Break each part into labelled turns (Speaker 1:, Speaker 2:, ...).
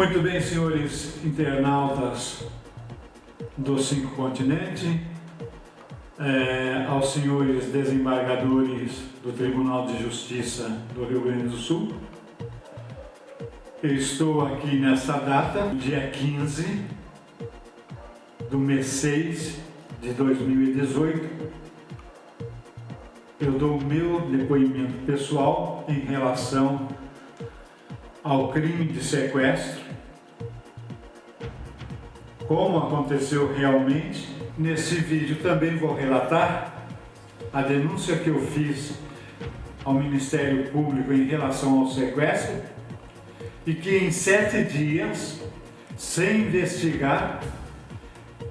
Speaker 1: Muito bem, senhores internautas dos 5 continentes, aos senhores desembargadores do Tribunal de Justiça do Rio Grande do Sul, eu estou aqui nesta data, dia 15 do mês 6 de 2018, eu dou o meu depoimento pessoal em relação ao crime de sequestro, como aconteceu realmente. Nesse vídeo também vou relatar a denúncia que eu fiz ao Ministério Público em relação ao sequestro e que em 7 dias, sem investigar,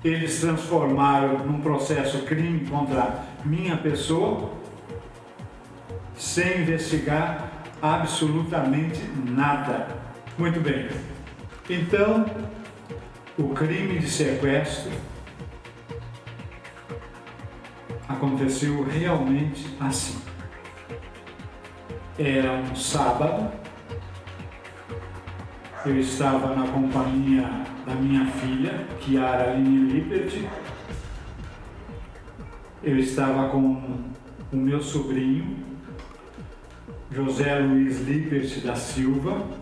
Speaker 1: eles transformaram num processo crime contra minha pessoa, sem investigar absolutamente nada. Muito bem. Então, o crime de sequestro aconteceu realmente assim. Era um sábado, eu estava na companhia da minha filha, Chiara Aline Lippert, eu estava com o meu sobrinho, José Luiz Lippert da Silva,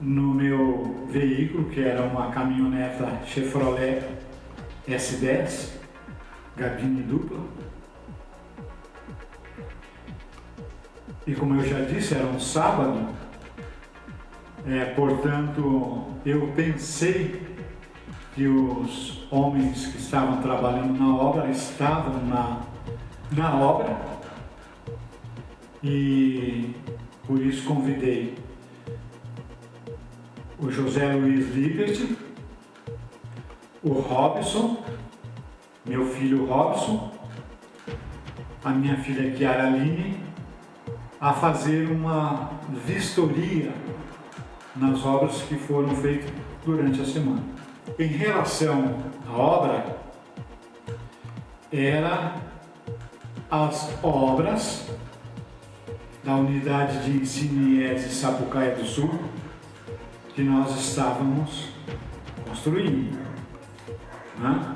Speaker 1: no meu veículo, que era uma caminhoneta Chevrolet S10, gabine dupla. E como eu já disse, era um sábado, portanto, eu pensei que os homens que estavam trabalhando na obra estavam na obra, e por isso convidei o José Luiz Lippert, o Robson, meu filho Robson, a minha filha Chiara Aline, a fazer uma vistoria nas obras que foram feitas durante a semana. Em relação à obra, era as obras da unidade de ensino IES Sapucaia do Sul que nós estávamos construindo, né?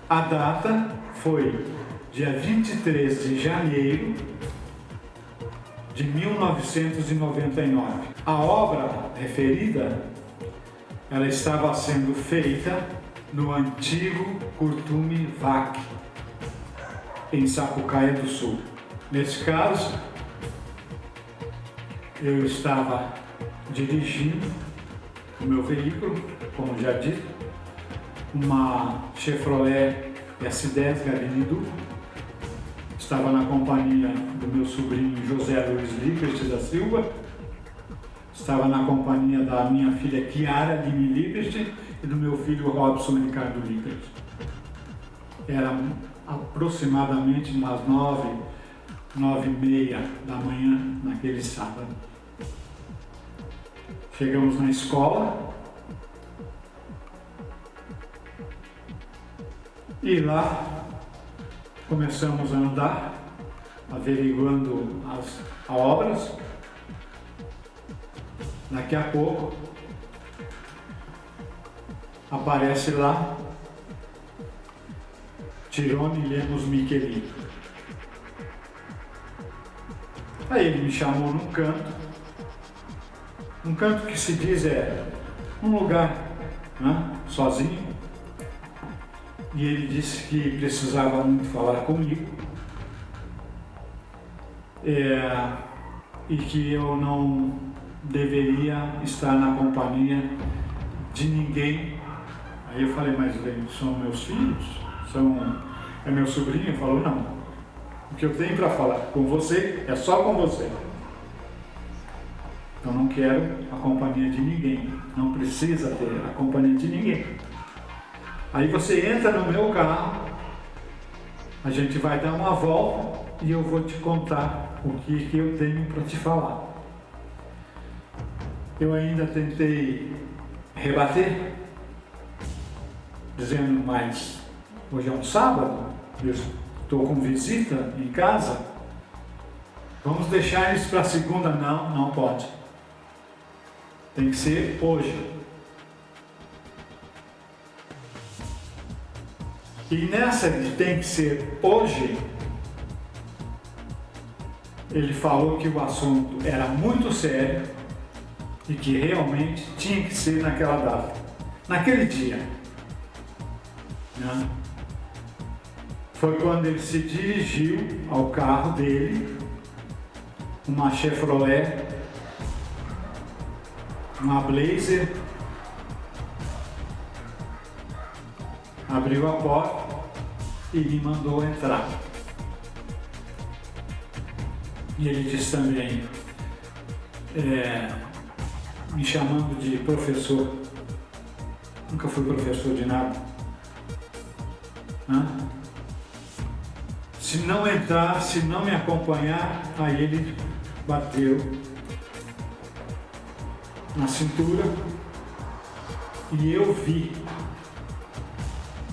Speaker 1: A data foi dia 23 de janeiro de 1999. A obra referida, ela estava sendo feita no antigo Curtume VAC, em Sapucaia do Sul. Nesse caso, eu estava dirigindo o meu veículo, como já dito, uma Chevrolet S10 gabine dupla. Estava na companhia do meu sobrinho José Luiz Lippert da Silva, estava na companhia da minha filha Chiara Aline Lippert e do meu filho Robson Ricardo Lippert. Era aproximadamente umas 9h30 da manhã naquele sábado. Chegamos na escola e lá começamos a andar, averiguando as obras. Daqui a pouco aparece lá Tirone Lemos Michelin. Aí ele me chamou num canto que se diz um lugar, né, sozinho, e ele disse que precisava muito falar comigo, e que eu não deveria estar na companhia de ninguém. Aí eu falei, mas são meus filhos? É meu sobrinho? Ele falou, não, o que eu tenho para falar com você é só com você. Eu não quero a companhia de ninguém, não precisa ter a companhia de ninguém. Aí você entra no meu carro, a gente vai dar uma volta e eu vou te contar o que eu tenho para te falar. Eu ainda tentei rebater, dizendo, mas hoje é um sábado, eu estou com visita em casa, vamos deixar isso para segunda? Não, não pode. Tem que ser hoje. E nessa de tem que ser hoje, ele falou que o assunto era muito sério e que realmente tinha que ser naquela data, naquele dia. Né? Foi quando ele se dirigiu ao carro dele, uma Chevrolet, uma Blazer, abriu a porta e me mandou entrar. E ele disse também, me chamando de professor. Nunca fui professor de nada. Hã? Se não entrar, se não me acompanhar, aí ele bateu na cintura e eu vi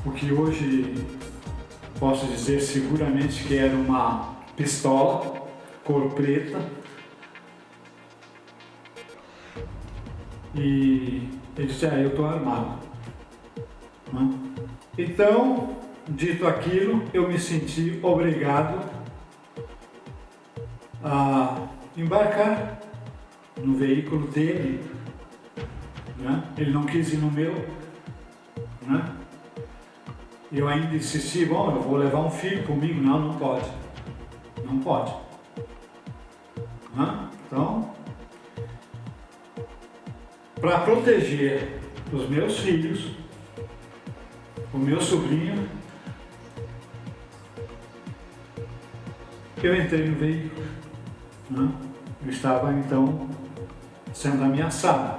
Speaker 1: o que hoje posso dizer seguramente que era uma pistola cor preta, e ele disse, eu estou armado. Né? Então, dito aquilo, eu me senti obrigado a embarcar no veículo dele. Né? Ele não quis ir no meu. Né? Eu ainda insisti, bom, eu vou levar um filho comigo. Não, não pode. Não pode. Então, para proteger os meus filhos, o meu sobrinho, eu entrei no veículo. Né? Eu estava então sendo ameaçado.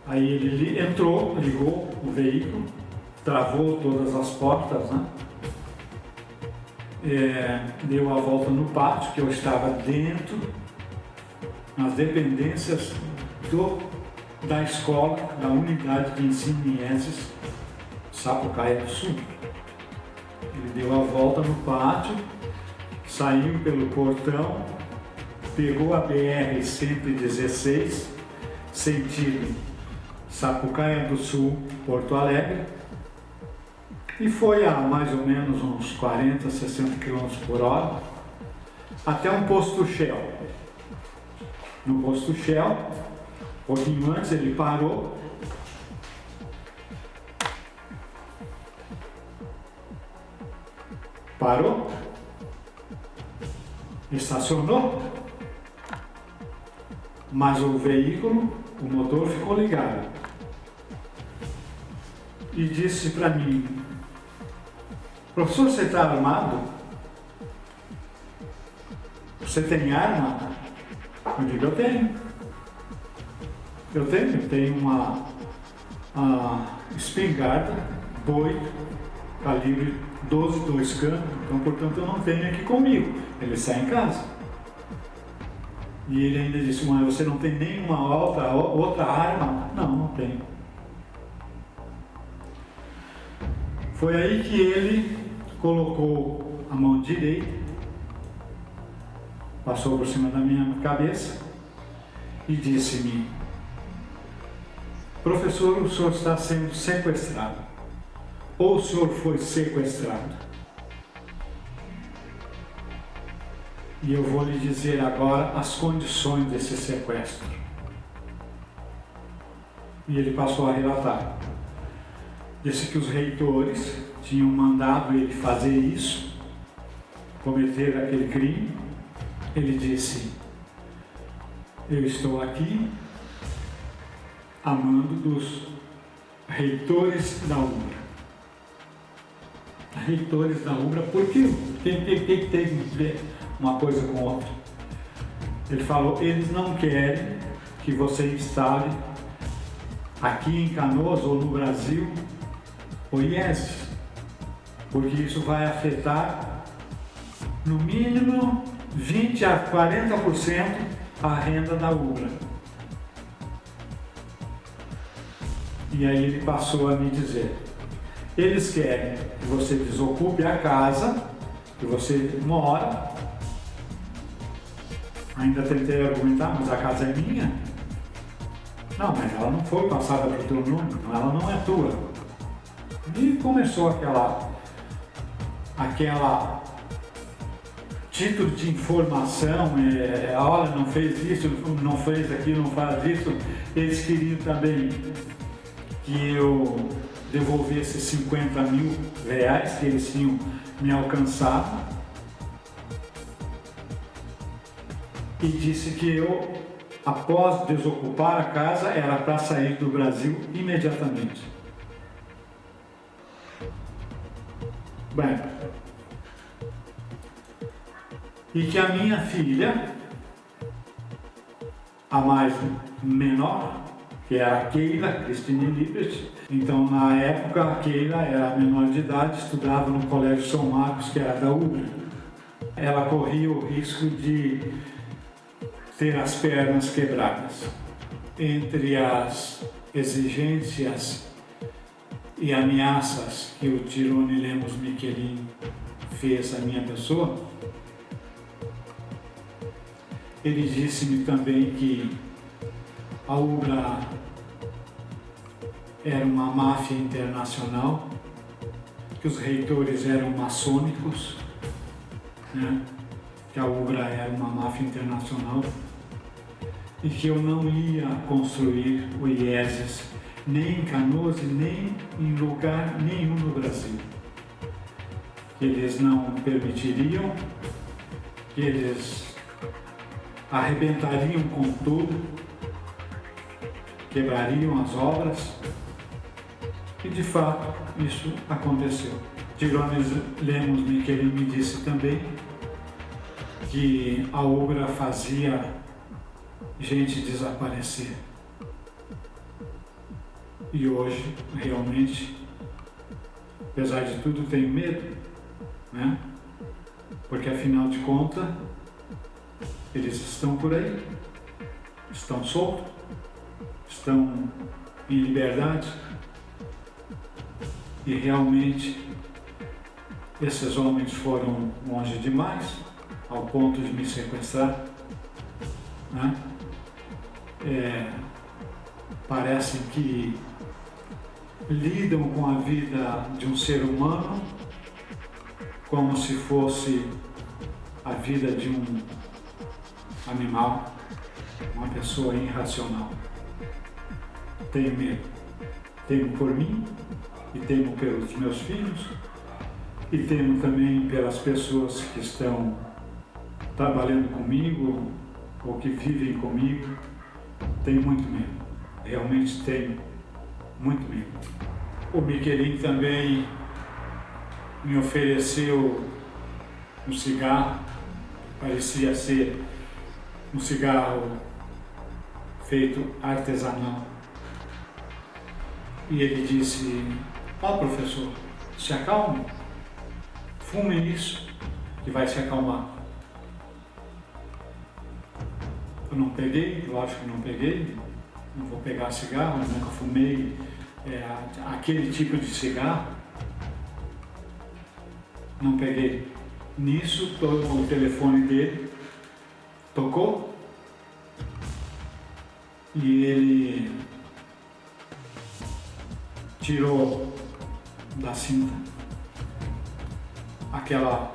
Speaker 1: Aí ele entrou, ligou o veículo, travou todas as portas, né? Deu a volta no pátio, que eu estava dentro, nas dependências da escola, da unidade de ensino IESES, Sapucaia do Sul. Ele deu a volta no pátio, saiu pelo portão, pegou a BR-116, sentido Sapucaia do Sul, Porto Alegre, e foi a mais ou menos uns 40, 60 km por hora até um posto Shell. No posto Shell, um pouquinho antes, ele parou, estacionou, mas o veículo, o motor ficou ligado, e disse para mim, professor, você está armado? Você tem arma? Eu digo, eu tenho. Eu tenho uma espingarda, boi, calibre 12, 2 canos, então portanto eu não tenho aqui comigo. Ele está em casa. E ele ainda disse, mas você não tem nenhuma outra arma? Não, não tenho. Foi aí que ele colocou a mão direita, passou por cima da minha cabeça e disse-me, professor, o senhor está sendo sequestrado, ou o senhor foi sequestrado. E eu vou lhe dizer agora as condições desse sequestro. E ele passou a relatar. Disse que os reitores tinham mandado ele fazer isso, cometer aquele crime. Ele disse, eu estou aqui a mando dos reitores da UBRA. Reitores da UBRA, por quê? Tem que ver uma coisa com outra. Ele falou, eles não querem que você instale aqui em Canoas ou no Brasil o IESES, porque isso vai afetar no mínimo 20 a 40% a renda da UBRA. E aí ele passou a me dizer, eles querem que você desocupe a casa que você mora Ainda tentei argumentar, mas a casa é minha. Não, mas ela não foi passada para o teu nome, ela não é tua. E começou aquela título de informação, olha, não fez isso, não fez aquilo, não faz isso. Eles queriam também que eu devolvesse 50 mil reais que eles tinham me alcançado. E disse que eu, após desocupar a casa, era para sair do Brasil imediatamente. Bem, e que a minha filha, a mais menor, que era a Keila Cristine Liebert, então na época a Keila era menor de idade, estudava no Colégio São Marcos, que era da Ubra. Ela corria o risco de ter as pernas quebradas. Entre as exigências e ameaças que o Tirone Lemos Michelin fez à minha pessoa, ele disse-me também que a Ubra era uma máfia internacional, que os reitores eram maçônicos, né? Que a Ubra era uma máfia internacional e que eu não ia construir o IESES nem em Canoas e nem em lugar nenhum no Brasil. Que eles não permitiriam, que eles arrebentariam com tudo, quebrariam as obras, e de fato isso aconteceu. Tirone Lemos Michelin me disse também que a Ubra fazia gente desaparecer. E hoje, realmente, apesar de tudo, tenho medo, né? Porque afinal de contas, eles estão por aí, estão soltos, estão em liberdade, e realmente esses homens foram longe demais, ao ponto de me sequestrar, né? Parecem que lidam com a vida de um ser humano como se fosse a vida de um animal, uma pessoa irracional. Tenho medo. Temo por mim e temo pelos meus filhos e temo também pelas pessoas que estão trabalhando comigo ou que vivem comigo. Tenho muito medo. Realmente tenho muito medo. O Michelin também me ofereceu um cigarro, parecia ser um cigarro feito artesanal. E ele disse: ó, professor, se acalme, fume isso que vai se acalmar. Eu não peguei, lógico que não peguei, não vou pegar cigarro, eu nunca fumei aquele tipo de cigarro. Não peguei. Nisso, o telefone dele tocou e ele tirou da cinta aquela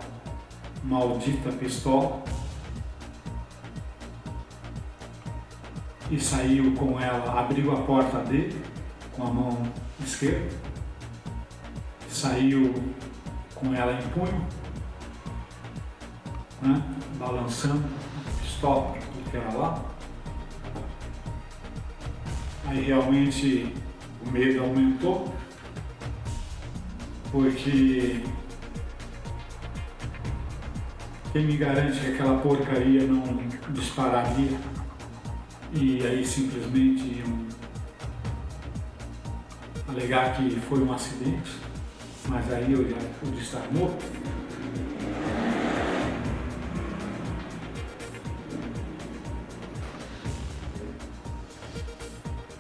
Speaker 1: maldita pistola e saiu com ela, abriu a porta dele com a mão esquerda, saiu com ela em punho, né, balançando a pistola que era lá. Aí realmente o medo aumentou, porque quem me garante que aquela porcaria não dispararia e aí simplesmente iam alegar que foi um acidente, mas aí eu já pude estar morto.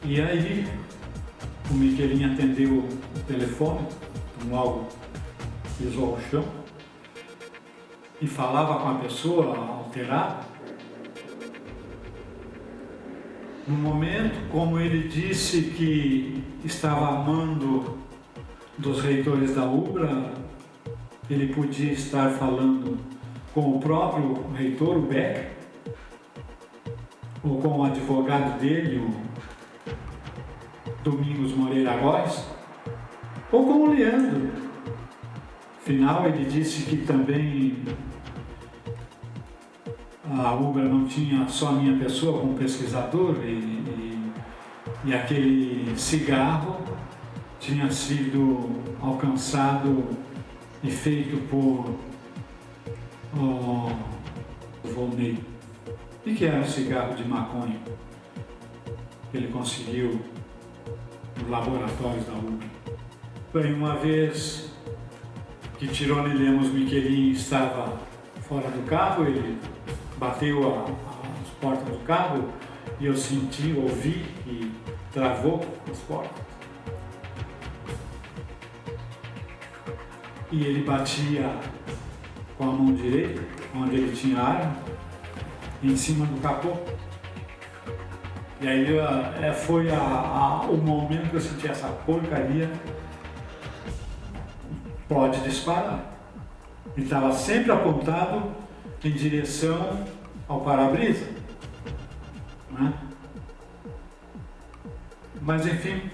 Speaker 1: E aí o Michelin atendeu o telefone, logo pisou ao chão e falava com a pessoa alterada, No momento, como ele disse que estava amando dos reitores da UBRA, ele podia estar falando com o próprio reitor, o Becker, ou com o advogado dele, o Domingos Moreira Góes, ou com o Leandro. Afinal, ele disse que também a UBRA não tinha só a minha pessoa como pesquisador e aquele cigarro tinha sido alcançado e feito por Volney. E que era um cigarro de maconha que ele conseguiu nos laboratórios da UBRA. Foi uma vez que Tirone Lemos Miquelin estava fora do carro, ele bateu as portas do carro e eu ouvi que travou as portas. E ele batia com a mão direita, onde ele tinha arma, em cima do capô. E aí foi o momento que eu senti essa porcaria. Pode disparar. Ele estava sempre apontado em direção ao para-brisa, né? Mas enfim,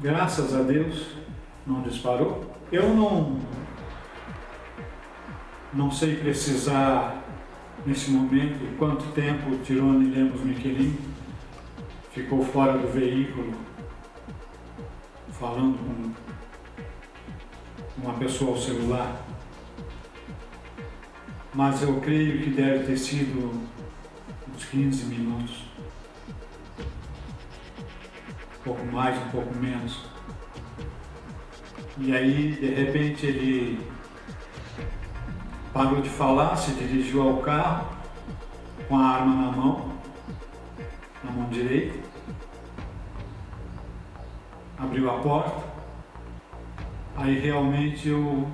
Speaker 1: graças a Deus não disparou. Eu não sei precisar nesse momento quanto tempo Tirone Lemos Miquelin ficou fora do veículo falando com uma pessoa ao celular, mas eu creio que deve ter sido uns 15 minutos, um pouco mais, um pouco menos. E aí, de repente, ele parou de falar, se dirigiu ao carro com a arma na mão direita, abriu a porta. Aí realmente eu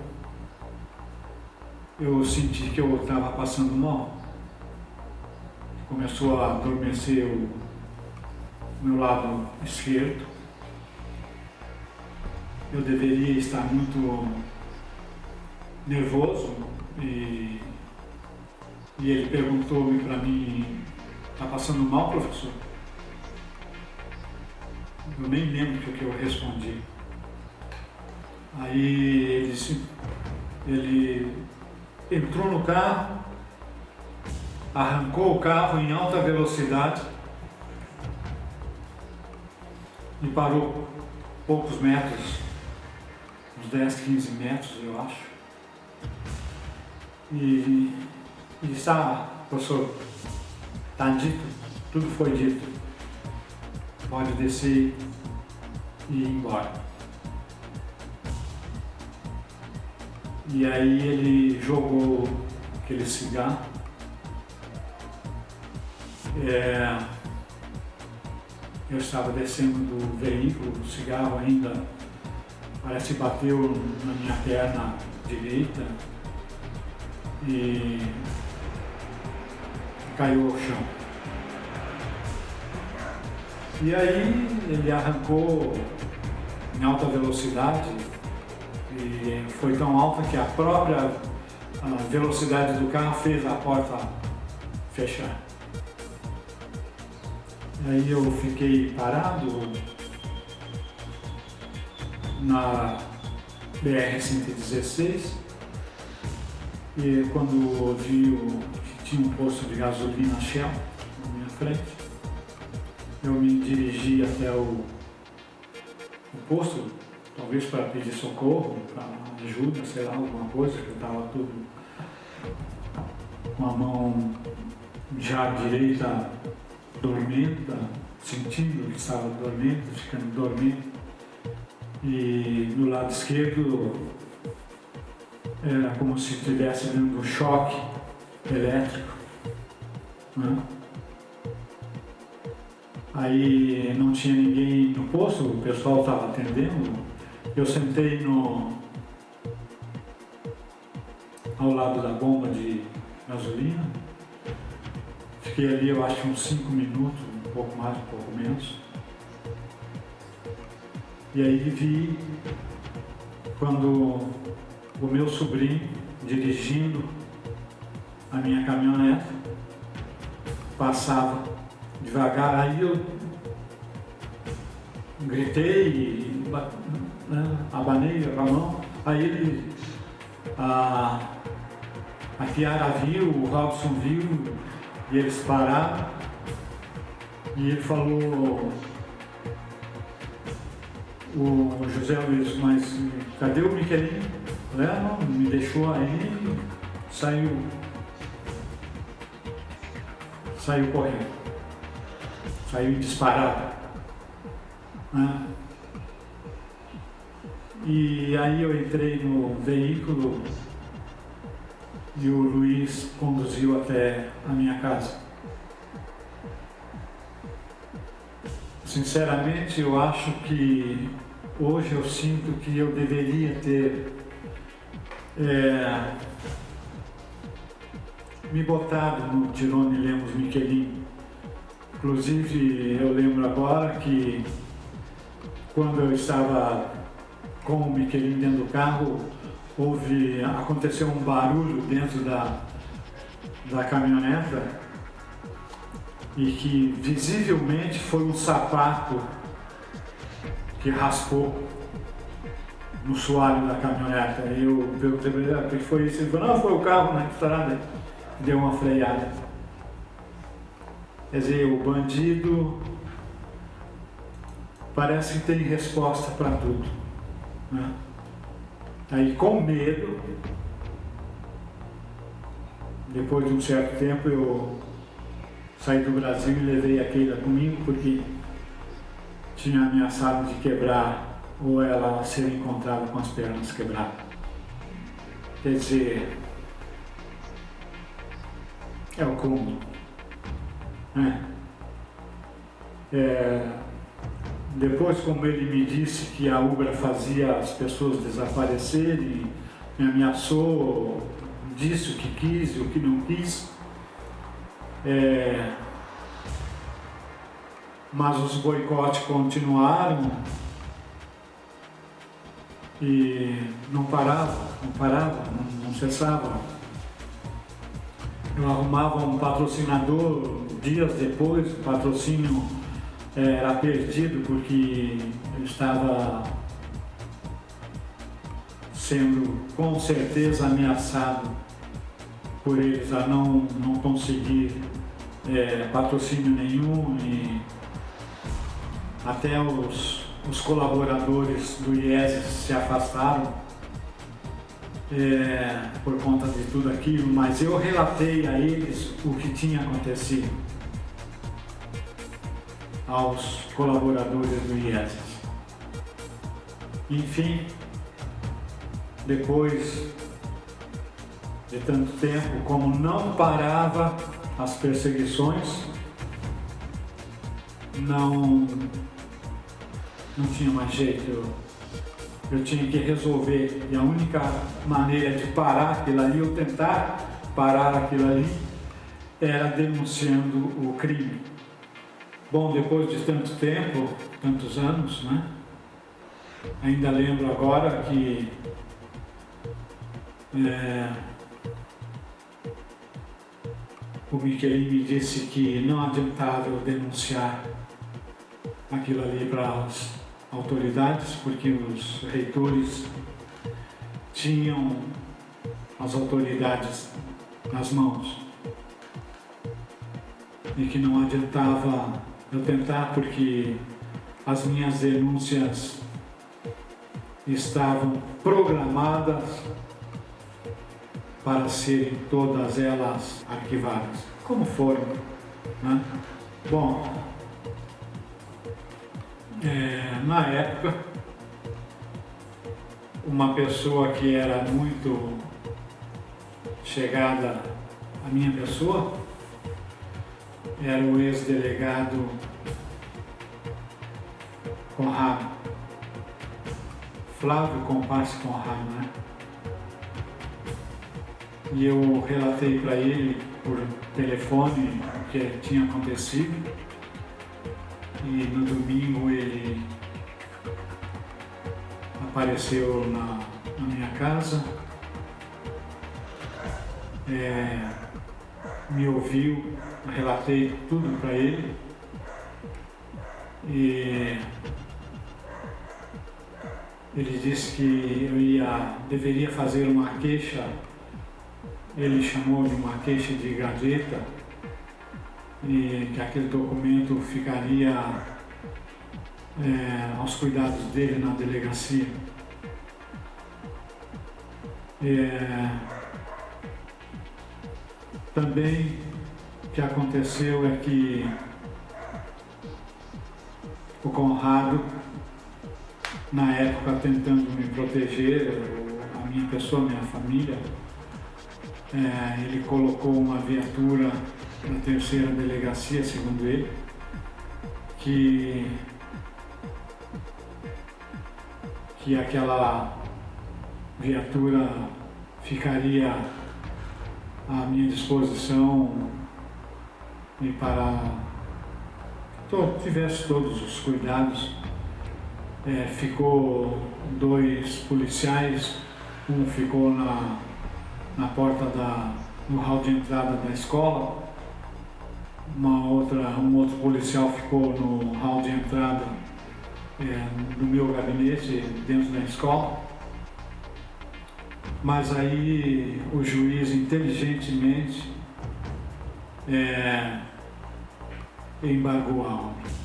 Speaker 1: senti que eu estava passando mal. Começou a adormecer o meu lado esquerdo. Eu deveria estar muito nervoso e ele perguntou-me para mim: "Está passando mal, professor?" Eu nem lembro o que eu respondi. Aí ele entrou no carro, arrancou o carro em alta velocidade e parou poucos metros, uns 10, 15 metros, eu acho. E disse: "Professor, está dito, tudo foi dito, pode descer e ir embora." E aí ele jogou aquele cigarro. Eu estava descendo do veículo, o cigarro ainda parece que bateu na minha perna direita e caiu ao chão. E aí ele arrancou em alta velocidade. E foi tão alta que a própria velocidade do carro fez a porta fechar. Aí eu fiquei parado na BR-116 e quando vi que tinha um posto de gasolina Shell na minha frente, eu me dirigi até o posto, talvez para pedir socorro, para ajuda, sei lá, alguma coisa, que eu estava tudo com a mão já direita dormindo, sentindo que estava dormindo, ficando dormindo. E no lado esquerdo era como se estivesse dando um choque elétrico, né? Aí não tinha ninguém no posto, o pessoal estava atendendo. Eu sentei ao lado da bomba de gasolina. Fiquei ali, eu acho, uns 5 minutos, um pouco mais, um pouco menos. E aí vi quando o meu sobrinho, dirigindo a minha caminhonete, passava devagar, aí eu gritei, abanei a mão, aí ele, a Kiara viu, o Robson viu, e eles pararam, e ele falou, o José Luiz, mas cadê o Miquelinho? Não, me deixou aí, saiu correndo, saiu disparado. Né? E aí eu entrei no veículo e o Luiz conduziu até a minha casa. Sinceramente, eu acho que hoje eu sinto que eu deveria ter me botado no Tirone Lemos Miquelin. Inclusive, eu lembro agora que quando eu estava com o Miquelin dentro do carro, aconteceu um barulho dentro da caminhoneta e que visivelmente foi um sapato que raspou no soalho da caminhoneta. Eu perguntei para ele, o que foi isso? Ele falou, não, foi o carro na estrada, deu uma freada. Quer dizer, o bandido parece que tem resposta para tudo. Né? Aí, com medo, depois de um certo tempo, eu saí do Brasil e levei a Keila comigo, porque tinha ameaçado de quebrar ou ela ser encontrada com as pernas quebradas. Quer dizer, é o cúmulo. Né? Depois, como ele me disse que a Ubra fazia as pessoas desaparecerem, me ameaçou, disse o que quis e o que não quis, mas os boicotes continuaram e não paravam, não cessavam. Eu arrumava um patrocinador, dias depois o patrocínio era perdido porque eu estava sendo com certeza ameaçado por eles a não conseguir patrocínio nenhum, e até os colaboradores do IES se afastaram por conta de tudo aquilo, mas eu relatei a eles o que tinha acontecido, aos colaboradores do IES. Enfim, depois de tanto tempo, como não parava as perseguições, não tinha mais jeito, eu tinha que resolver, e a única maneira de parar aquilo ali, ou tentar parar aquilo ali, era denunciando o crime. Bom, depois de tanto tempo, tantos anos, né? Ainda lembro agora que o Miquelin me disse que não adiantava eu denunciar aquilo ali para as autoridades, porque os reitores tinham as autoridades nas mãos, e que não adiantava eu tentar, porque as minhas denúncias estavam programadas para serem todas elas arquivadas, como foram, né? Bom, na época, uma pessoa que era muito chegada à minha pessoa era o ex-delegado Conrado, Flávio Compasse Conrado, né? E eu relatei para ele por telefone o que tinha acontecido, e no domingo ele apareceu na minha casa, me ouviu, relatei tudo para ele e ele disse que eu deveria fazer uma queixa, ele chamou de uma queixa de gaveta, e que aquele documento ficaria aos cuidados dele na delegacia. Também o que aconteceu é que o Conrado, na época tentando me proteger, a minha pessoa, a minha família, ele colocou uma viatura na terceira delegacia, segundo ele, que aquela viatura ficaria à minha disposição e para tivesse todos os cuidados. Ficou 2 policiais, um ficou na porta no hall de entrada da escola, um outro policial ficou no hall de entrada do meu gabinete dentro da escola. Mas aí o juiz inteligentemente embargou a obra.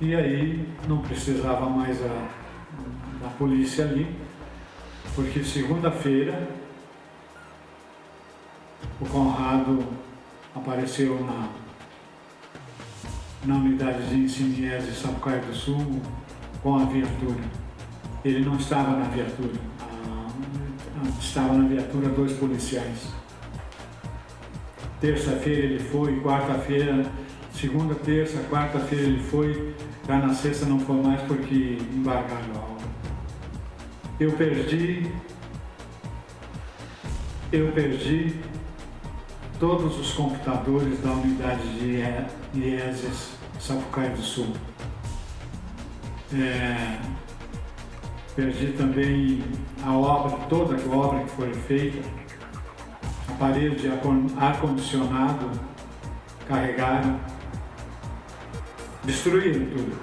Speaker 1: E aí não precisava mais da polícia ali, porque segunda-feira o Conrado apareceu na unidade de ensino IES Sapucaí do Sul com a viatura. Ele não estava na viatura, estava na viatura 2 policiais. Terça-feira ele foi, quarta-feira, segunda, terça, quarta-feira ele foi, já na sexta não foi mais porque embargaram a obra. Eu perdi todos os computadores da unidade de IES Sapucaí do Sul. Perdi também toda a obra que foi feita, aparelho de ar-condicionado, carregaram, destruíram tudo.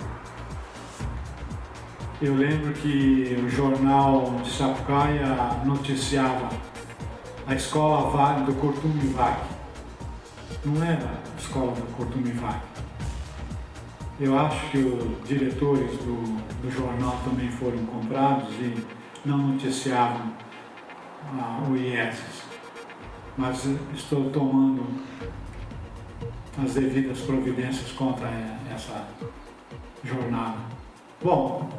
Speaker 1: Eu lembro que o jornal de Sapucaí noticiava a escola Vale do Cortumivac. Não era a escola do Cortumivac. Eu acho que os diretores do jornal também foram comprados e não noticiavam o IES. Mas estou tomando as devidas providências contra essa jornada. Bom,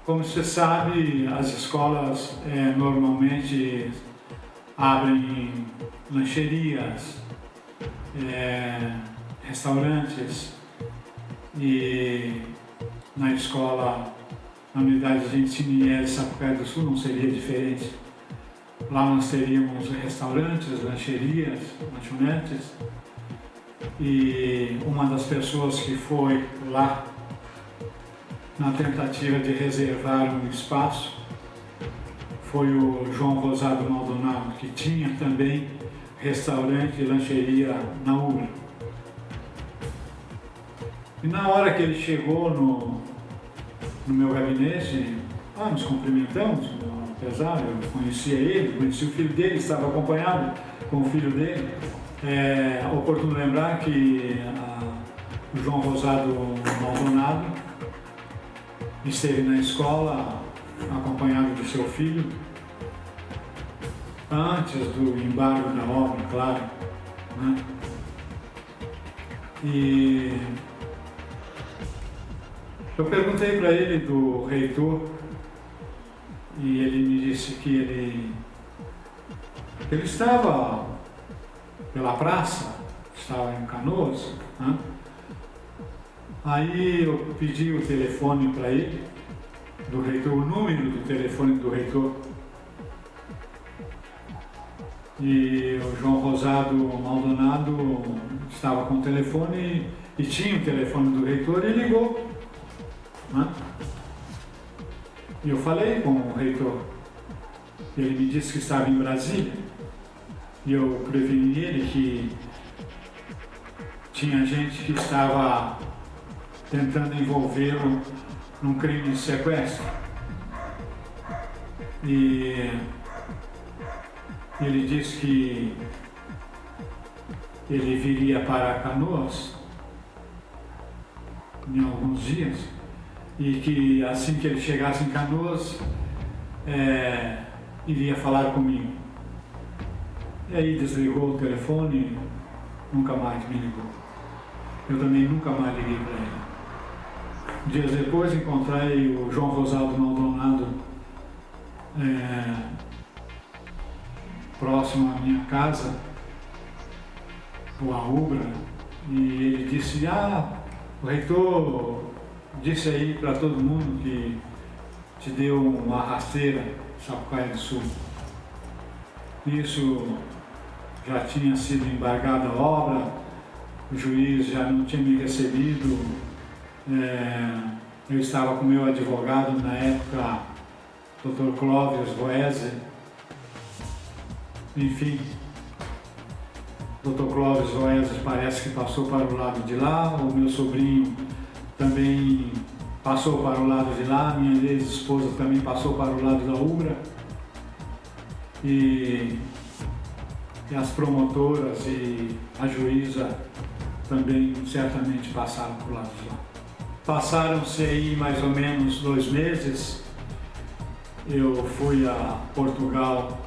Speaker 1: como você sabe, as escolas normalmente abrem lancherias, restaurantes, e na escola, na unidade de ensino IES Sapucaí do Sul não seria diferente. Lá nós teríamos restaurantes, lancherias, lanchonetes, e uma das pessoas que foi lá na tentativa de reservar um espaço foi o João Rosado Maldonado, que tinha também restaurante e lancheria na URA. E na hora que ele chegou no meu gabinete, nos cumprimentamos, apesar, eu conhecia ele, conhecia o filho dele, estava acompanhado com o filho dele. É oportuno lembrar que o João Rosado Maldonado esteve na escola acompanhado de seu filho, antes do embargo da obra, claro, né? E eu perguntei para ele do reitor e ele me disse que ele estava pela praça, estava em Canoas, né? Aí eu pedi o telefone para ele, do reitor, o número do telefone do reitor. E o João Rosado Maldonado estava com o telefone e tinha o telefone do reitor e ligou, né? E eu falei com o reitor. Ele me disse que estava em Brasília. E eu preveni ele que tinha gente que estava tentando envolvê-lo num crime de sequestro. E ele disse que ele viria para Canoas em alguns dias e que assim que ele chegasse em Canoas, iria falar comigo. E aí desligou o telefone, nunca mais me ligou. Eu também nunca mais liguei para ele. Dias depois encontrei o João Rosado Maldonado próximo à minha casa, o Ubra, e ele disse: o reitor disse aí para todo mundo que te deu uma rasteira, Sapucaia do Sul. Isso já tinha sido embargada a obra, o juiz já não tinha me recebido, eu estava com meu advogado na época, Dr. Clóvis Voese. Enfim, Dr. Clóvis Voese parece que passou para o lado de lá, o meu sobrinho também passou para o lado de lá, minha ex-esposa também passou para o lado da Ubra. E as promotoras e a juíza também certamente passaram para o lado de lá. Passaram-se aí mais ou menos 2 meses. Eu fui a Portugal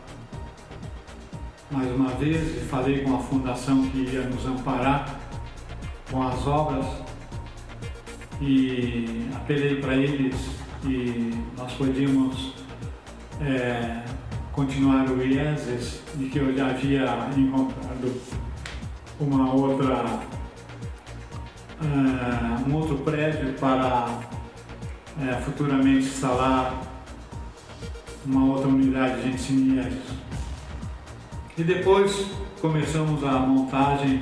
Speaker 1: mais uma vez e falei com a fundação que ia nos amparar com as obras e apelei para eles que nós podíamos continuar o IESES e que eu já havia encontrado um outro prédio para futuramente instalar uma outra unidade de ensino IESES. E depois começamos a montagem,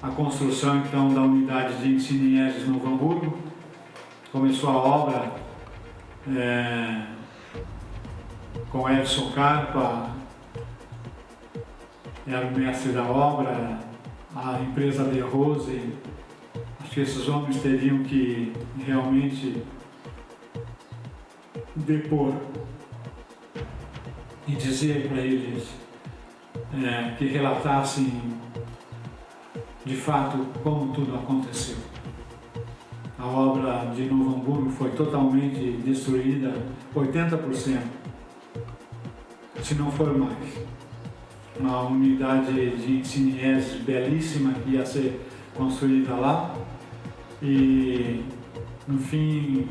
Speaker 1: a construção então da unidade de ensino IESES Novo Hamburgo. Começou a obra com Edson Carpa, era o mestre da obra, a empresa De Rose. Acho que esses homens teriam que realmente depor e dizer para eles que relatassem de fato como tudo aconteceu. A obra de Novo Hamburgo foi totalmente destruída, 80%, se não for mais. Uma unidade de ensino IESES belíssima que ia ser construída lá e, no fim,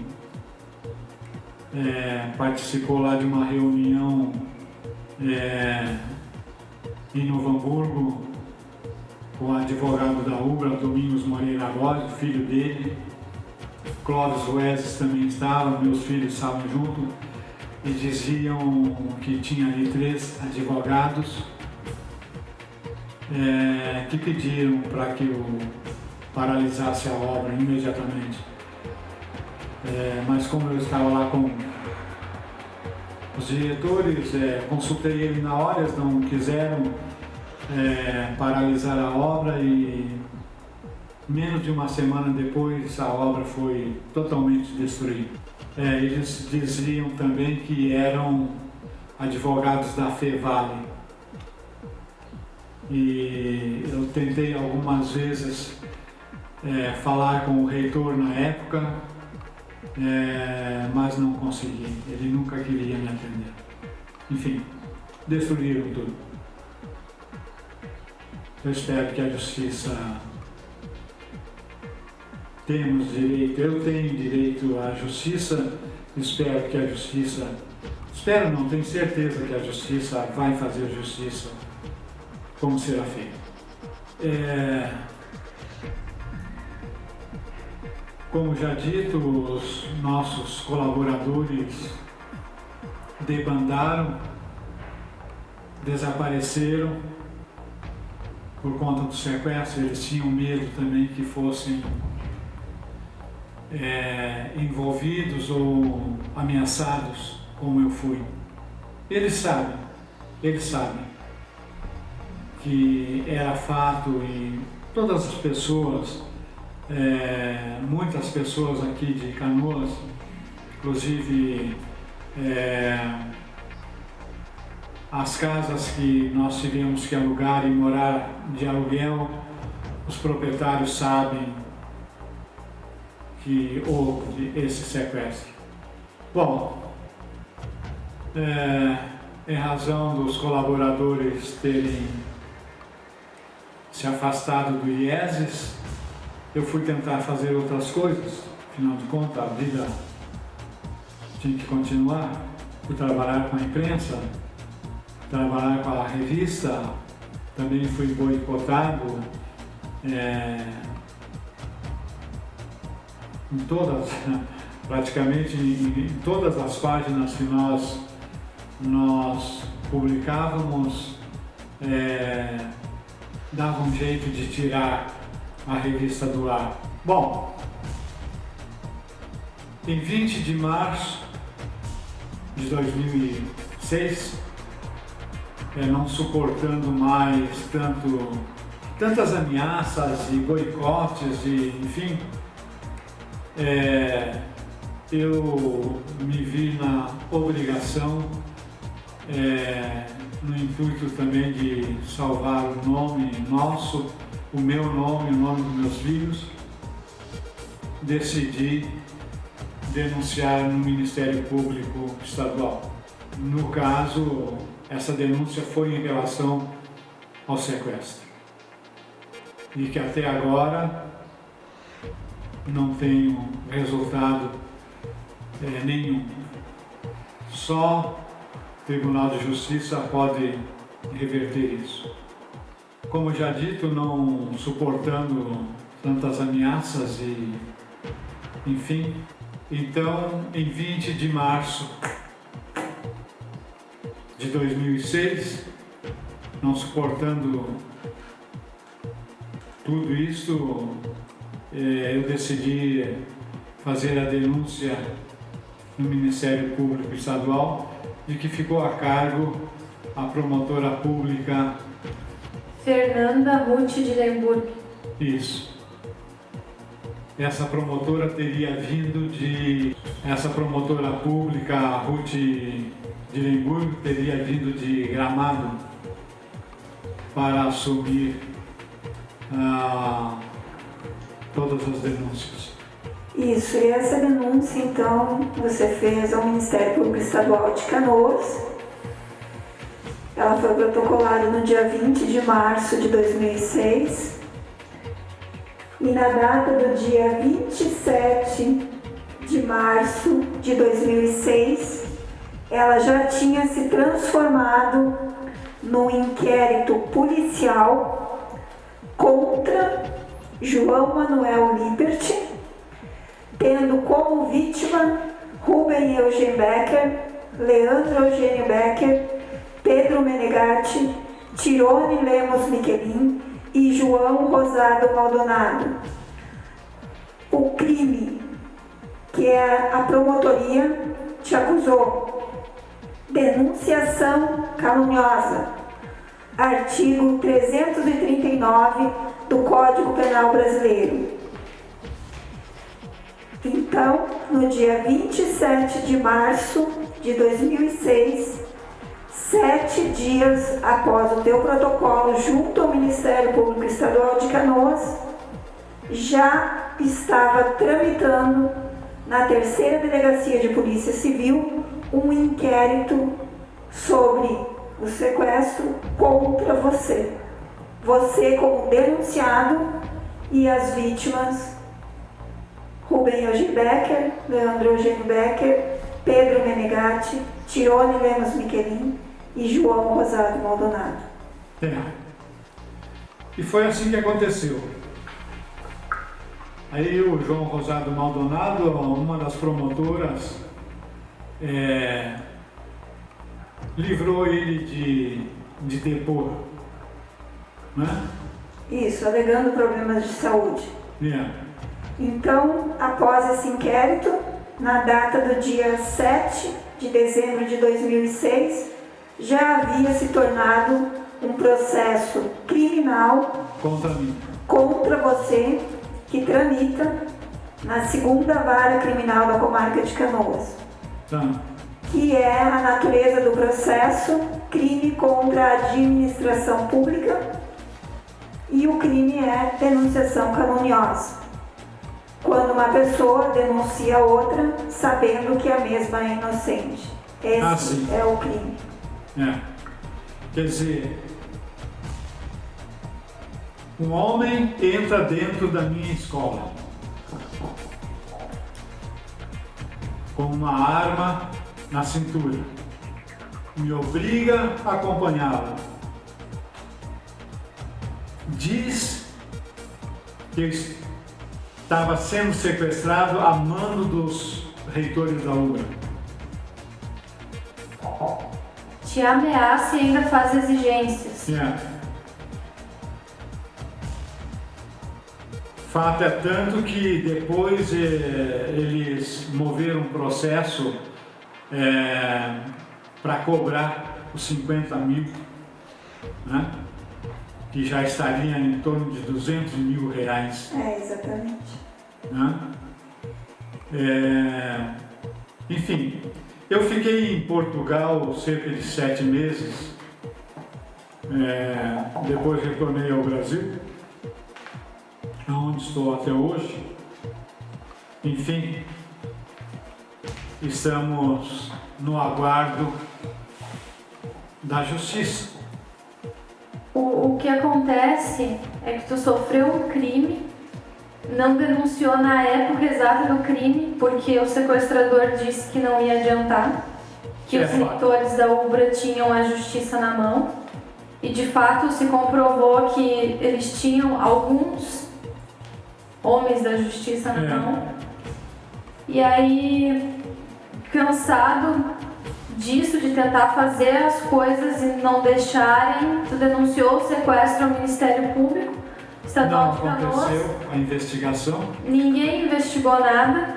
Speaker 1: participou lá de uma reunião em Novo Hamburgo com o advogado da Ubra, Domingos Moreira Góes, filho dele. Clóvis Voese também estava, meus filhos estavam junto e diziam que tinha ali 3 advogados que pediram para que eu paralisasse a obra imediatamente. Mas como eu estava lá com os diretores, consultei ele na hora, eles não quiseram paralisar a obra e menos de uma semana depois a obra foi totalmente destruída. Eles diziam também que eram advogados da Fevale. E eu tentei algumas vezes falar com o reitor na época, mas não consegui. Ele nunca queria me atender. Enfim, destruíram tudo. Eu espero que a justiça... Temos direito, eu tenho direito à justiça, espero que a justiça... Espero não, tenho certeza que a justiça vai fazer justiça como será feito. Como já dito, os nossos colaboradores debandaram desapareceram por conta do sequestro. Eles tinham medo também que fossem envolvidos ou ameaçados como eu fui. Eles sabem que era fato e todas as pessoas, muitas pessoas aqui de Canoas, inclusive as casas que nós tivemos que alugar e morar de aluguel, os proprietários sabem que houve esse sequestro. Bom, em razão dos colaboradores terem se afastado do IESES, eu fui tentar fazer outras coisas, afinal de contas a vida tinha que continuar. Fui trabalhar com a imprensa, trabalhar com a revista, também fui boicotado em todas, praticamente em todas as páginas que nós publicávamos, dava um jeito de tirar a revista do ar. Bom, em 20 de março de 2006, não suportando mais tantas ameaças e boicotes e enfim, eu me vi na obrigação, no intuito também de salvar o nome nosso, o meu nome, o nome dos meus filhos, decidi denunciar no Ministério Público Estadual. No caso, essa denúncia foi em relação ao sequestro e que até agora não tenho resultado nenhum. Só o Tribunal de Justiça pode reverter isso. Como já dito, não suportando tantas ameaças e enfim, então em 20 de março de 2006, não suportando tudo isso, eu decidi fazer a denúncia no Ministério Público Estadual, de que ficou a cargo a promotora pública
Speaker 2: Fernanda Ruth de Lemburg.
Speaker 1: Isso. Essa promotora pública, a Ruth de Lemburg, teria vindo de Gramado para assumir todas as denúncias.
Speaker 3: Isso, e essa denúncia, então, você fez ao Ministério Público Estadual de Canoas. Ela foi protocolada no dia 20 de março de 2006. E na data do dia 27 de março de 2006, ela já tinha se transformado num inquérito policial contra João Manuel Liberty, tendo como vítima Rubem Eugênio Becker, Leandro Eugênio Becker, Pedro Menegatti, Tirone Lemos Miquelin e João Rosado Maldonado. O crime que a promotoria te acusou: denunciação caluniosa, artigo 339 do Código Penal Brasileiro. Então, no dia 27 de março de 2006, 7 dias após o teu protocolo junto ao Ministério Público Estadual de Canoas, já estava tramitando na 3ª Delegacia de Polícia Civil um inquérito sobre o sequestro contra você. Você como denunciado e as vítimas Rubem Eugênio Becker, Leandro Eugênio Becker, Pedro Menegatti, Tirone Lemos Miquelin e João Rosado Maldonado.
Speaker 1: E foi assim que aconteceu. Aí o João Rosado Maldonado, uma das promotoras, livrou ele de de depor, né?
Speaker 3: Isso, alegando problemas de saúde.
Speaker 1: É.
Speaker 3: Então, após esse inquérito, na data do dia 7 de dezembro de 2006, já havia se tornado um processo criminal
Speaker 1: Contra mim.
Speaker 3: contra você, que tramita na segunda vara criminal da comarca de Canoas,
Speaker 1: Tá.
Speaker 3: que é a natureza do processo, crime contra a administração pública, e o crime é denunciação caluniosa, quando uma pessoa denuncia outra sabendo que a mesma é inocente. Esse
Speaker 1: Sim.
Speaker 3: é o crime.
Speaker 1: É. Quer dizer, um homem entra dentro da minha escola com uma arma na cintura, me obriga a acompanhá-lo, diz que eu estava sendo sequestrado a mando dos reitores da UBRA.
Speaker 2: Te ameaça e ainda faz exigências.
Speaker 1: É. Fato é tanto que depois eles moveram um processo para cobrar os 50 mil, né? Que já estaria em torno de 200 mil reais.
Speaker 3: É, exatamente.
Speaker 1: Né? Enfim, eu fiquei em Portugal cerca de 7 meses, depois retornei ao Brasil, onde estou até hoje. Enfim, estamos no aguardo da justiça.
Speaker 2: O que acontece é que tu sofreu um crime, não denunciou na época exata do crime, porque o sequestrador disse que não ia adiantar, que os reitores da UBRA tinham a justiça na mão, e de fato se comprovou que eles tinham alguns homens da justiça na mão. E aí, cansado disso, de tentar fazer as coisas e não deixarem, tu denunciou o sequestro ao Ministério Público Estadual de Canoas.
Speaker 1: Não aconteceu a investigação.
Speaker 2: Ninguém investigou nada,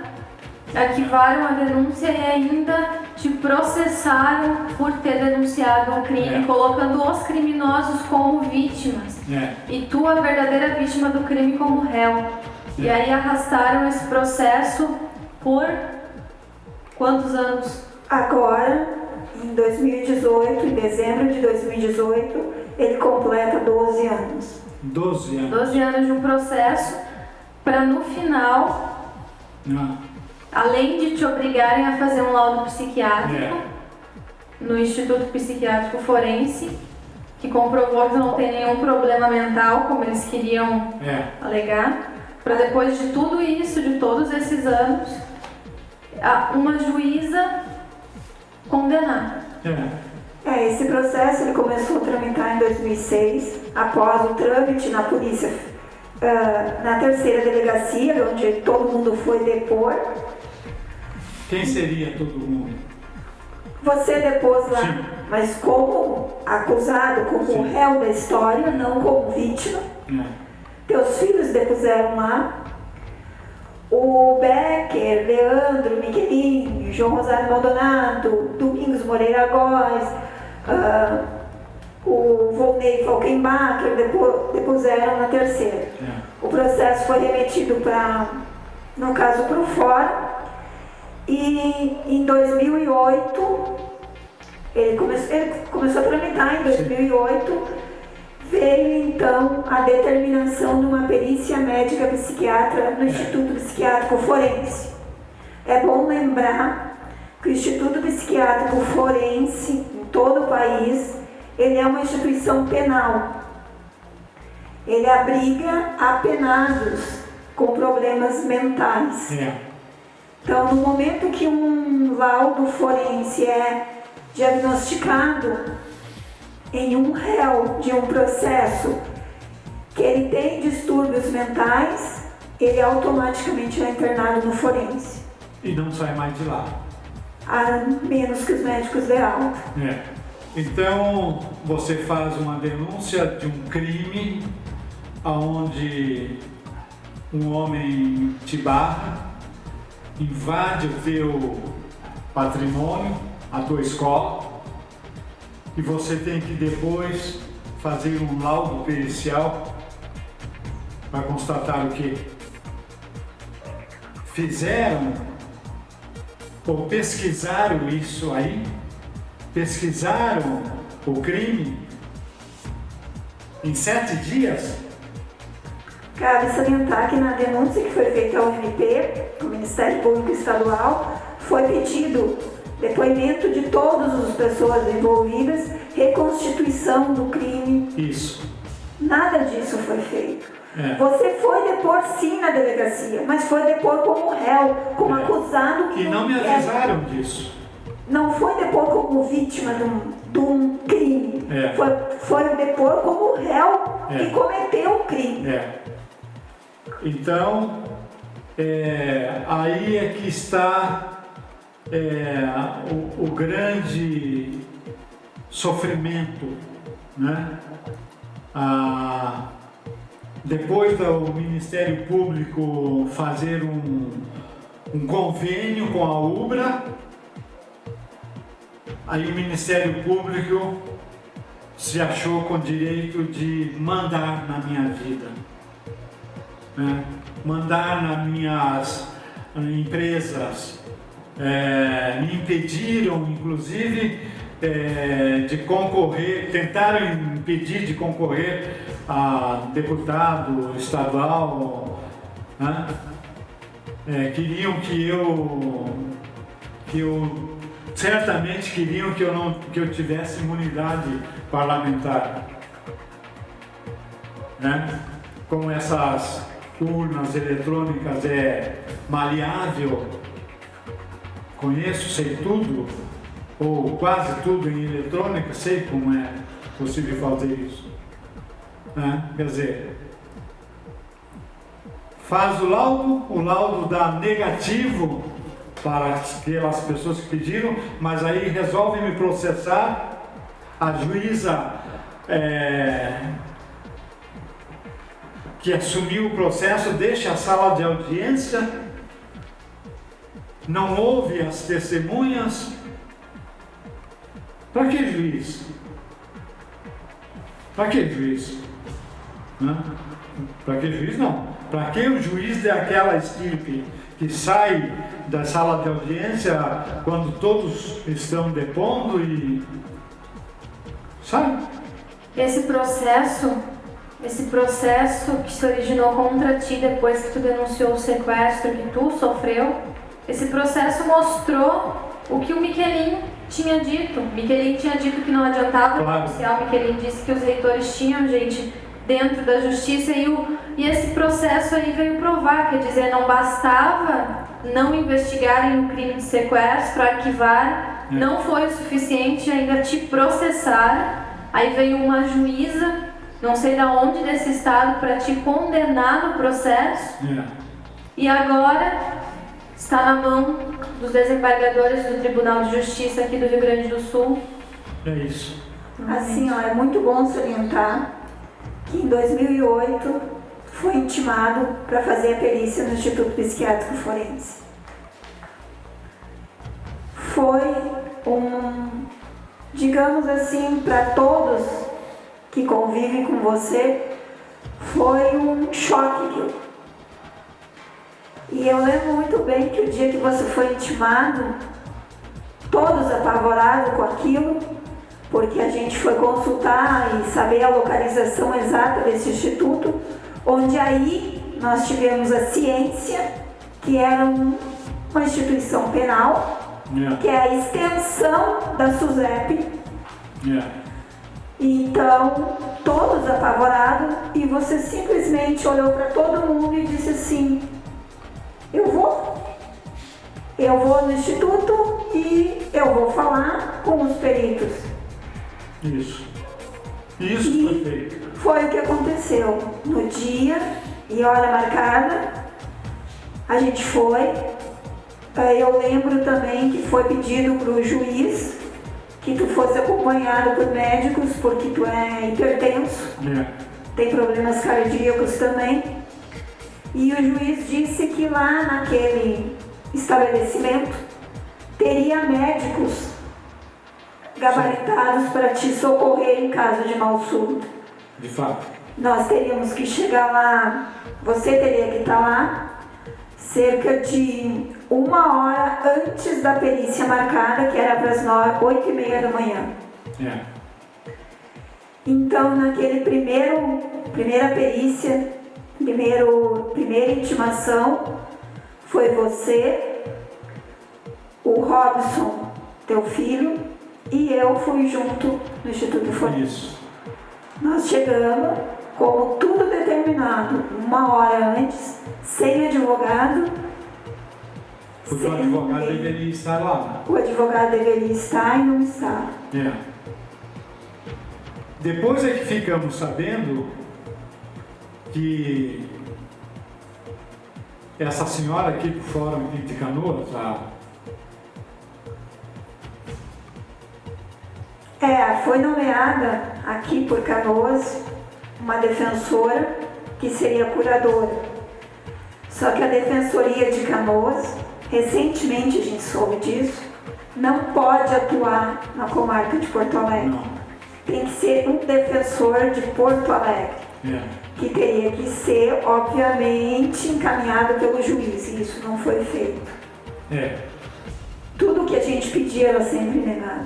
Speaker 2: arquivaram a denúncia e ainda te processaram por ter denunciado um crime, colocando os criminosos como vítimas e tu, a verdadeira vítima do crime, como réu. E aí arrastaram esse processo por quantos anos?
Speaker 3: Agora, em 2018, em dezembro de 2018, ele completa 12 anos.
Speaker 1: 12 anos.
Speaker 2: 12 anos de um processo para no final, além de te obrigarem a fazer um laudo psiquiátrico no Instituto Psiquiátrico Forense, que comprovou que não tem nenhum problema mental, como eles queriam alegar, para depois de tudo isso, de todos esses anos, uma juíza condenar.
Speaker 3: Esse processo ele começou a tramitar em 2006, após o trâmite na polícia, na terceira delegacia, onde todo mundo foi depor.
Speaker 1: Quem seria todo mundo?
Speaker 3: Você depôs lá,
Speaker 1: Sim.
Speaker 3: mas como acusado, como réu da história, não como vítima. Teus filhos depuseram lá. O Becker, Leandro, Miquelinho, João Rosário Maldonado, Domingos Moreira Góes, o Volney Falkenbacher depuseram na terceira. O processo foi remetido no caso, para o fórum, e em 2008, ele começou a tramitar em 2008, veio então a determinação de uma perícia médica psiquiatra no Instituto Psiquiátrico Forense. É bom lembrar que o Instituto Psiquiátrico Forense, em todo o país, ele é uma instituição penal. Ele abriga apenados com problemas mentais. Então, no momento que um laudo forense é diagnosticado em um réu de um processo que ele tem distúrbios mentais, ele automaticamente é internado no forense.
Speaker 1: E não sai mais de lá.
Speaker 3: A menos que os médicos dê alta.
Speaker 1: Então, você faz uma denúncia de um crime onde um homem te barra, invade o teu patrimônio, a tua escola, e você tem que depois fazer um laudo pericial para constatar o que fizeram ou pesquisaram isso aí, pesquisaram o crime em 7 dias.
Speaker 3: Cabe salientar que na denúncia que foi feita ao MP, o Ministério Público Estadual, foi pedido depoimento de todas as pessoas envolvidas, reconstituição do crime.
Speaker 1: Isso.
Speaker 3: Nada disso foi feito.
Speaker 1: É.
Speaker 3: Você foi depor sim na delegacia, mas foi depor como réu, como acusado.
Speaker 1: E não me avisaram disso.
Speaker 3: Não foi depor como vítima de um crime.
Speaker 1: É.
Speaker 3: Foi depor como réu
Speaker 1: É.
Speaker 3: que cometeu o crime.
Speaker 1: É. Então, aí é que está o grande sofrimento, né? Depois do Ministério Público fazer um convênio com a UBRA, aí o Ministério Público se achou com direito de mandar na minha vida, né? Mandar nas minhas empresas, me impediram inclusive de concorrer, tentaram impedir de concorrer a deputado estadual, né? Queriam que eu certamente queriam que eu tivesse imunidade parlamentar, né? Como essas urnas eletrônicas é maleável, conheço, sei tudo, ou quase tudo em eletrônica, sei como é possível fazer isso, né? Quer dizer, faz o laudo dá negativo para aquelas pessoas que pediram, mas aí resolve me processar, a juíza que assumiu o processo deixa a sala de audiência, não ouve as testemunhas. Para que juiz? Para que juiz? Para que juiz não? Para que o juiz daquela estirpe que sai da sala de audiência quando todos estão depondo e sai?
Speaker 2: Esse processo que se originou contra ti depois que tu denunciou o sequestro que tu sofreu, esse processo mostrou o que o Miquelin tinha dito. Miquelin tinha dito que não adiantava denunciar, o Miquelin disse que os reitores tinham gente dentro da justiça e esse processo aí veio provar, quer dizer, não bastava não investigarem o crime de sequestro, arquivar, não foi o suficiente, ainda te processar. Aí veio uma juíza, não sei de onde desse estado, para te condenar no processo. E agora está na mão dos desembargadores do Tribunal de Justiça aqui do Rio Grande do Sul.
Speaker 1: É isso.
Speaker 3: Assim, ó, é muito bom salientar que em 2008 foi intimado para fazer a perícia no Instituto Psiquiátrico Forense. Foi digamos assim, para todos que convivem com você, foi um choque. E eu lembro muito bem que o dia que você foi intimado, todos apavorados com aquilo, porque a gente foi consultar e saber a localização exata desse instituto, onde aí nós tivemos a ciência, que era uma instituição penal, que é a extensão da SUSEP. Então, todos apavorados, e você simplesmente olhou para todo mundo e disse assim: eu vou no instituto e eu vou falar com os peritos.
Speaker 1: Isso foi feito.
Speaker 3: Foi o que aconteceu no dia e hora marcada. A gente foi. Eu lembro também que foi pedido para o juiz que tu fosse acompanhado por médicos porque tu é hipertenso, tem problemas cardíacos também. E o juiz disse que lá naquele estabelecimento teria médicos gabaritados para te socorrer em caso de mal súbito.
Speaker 1: De fato.
Speaker 3: Nós teríamos que chegar lá, você teria que estar lá cerca de 1 hora antes da perícia marcada, que era para as 8h30 da manhã. Então, naquele primeira perícia, primeira intimação, foi você, o Robson, teu filho, e eu fui junto no Instituto Fortes.
Speaker 1: Isso.
Speaker 3: Nós chegamos, como tudo determinado, 1 hora antes, sem advogado.
Speaker 1: Porque o advogado deveria estar lá.
Speaker 3: O advogado deveria estar e não está.
Speaker 1: Depois é que ficamos sabendo que essa senhora aqui do Fórum de Canoas,
Speaker 3: foi nomeada aqui por Canoas uma defensora que seria curadora. Só que a Defensoria de Canoas, recentemente a gente soube disso, não pode atuar na comarca de Porto Alegre.
Speaker 1: não.
Speaker 3: Tem que ser um defensor de Porto Alegre, que teria que ser, obviamente, encaminhado pelo juiz, e isso não foi feito. Tudo que a gente pedia era sempre negado.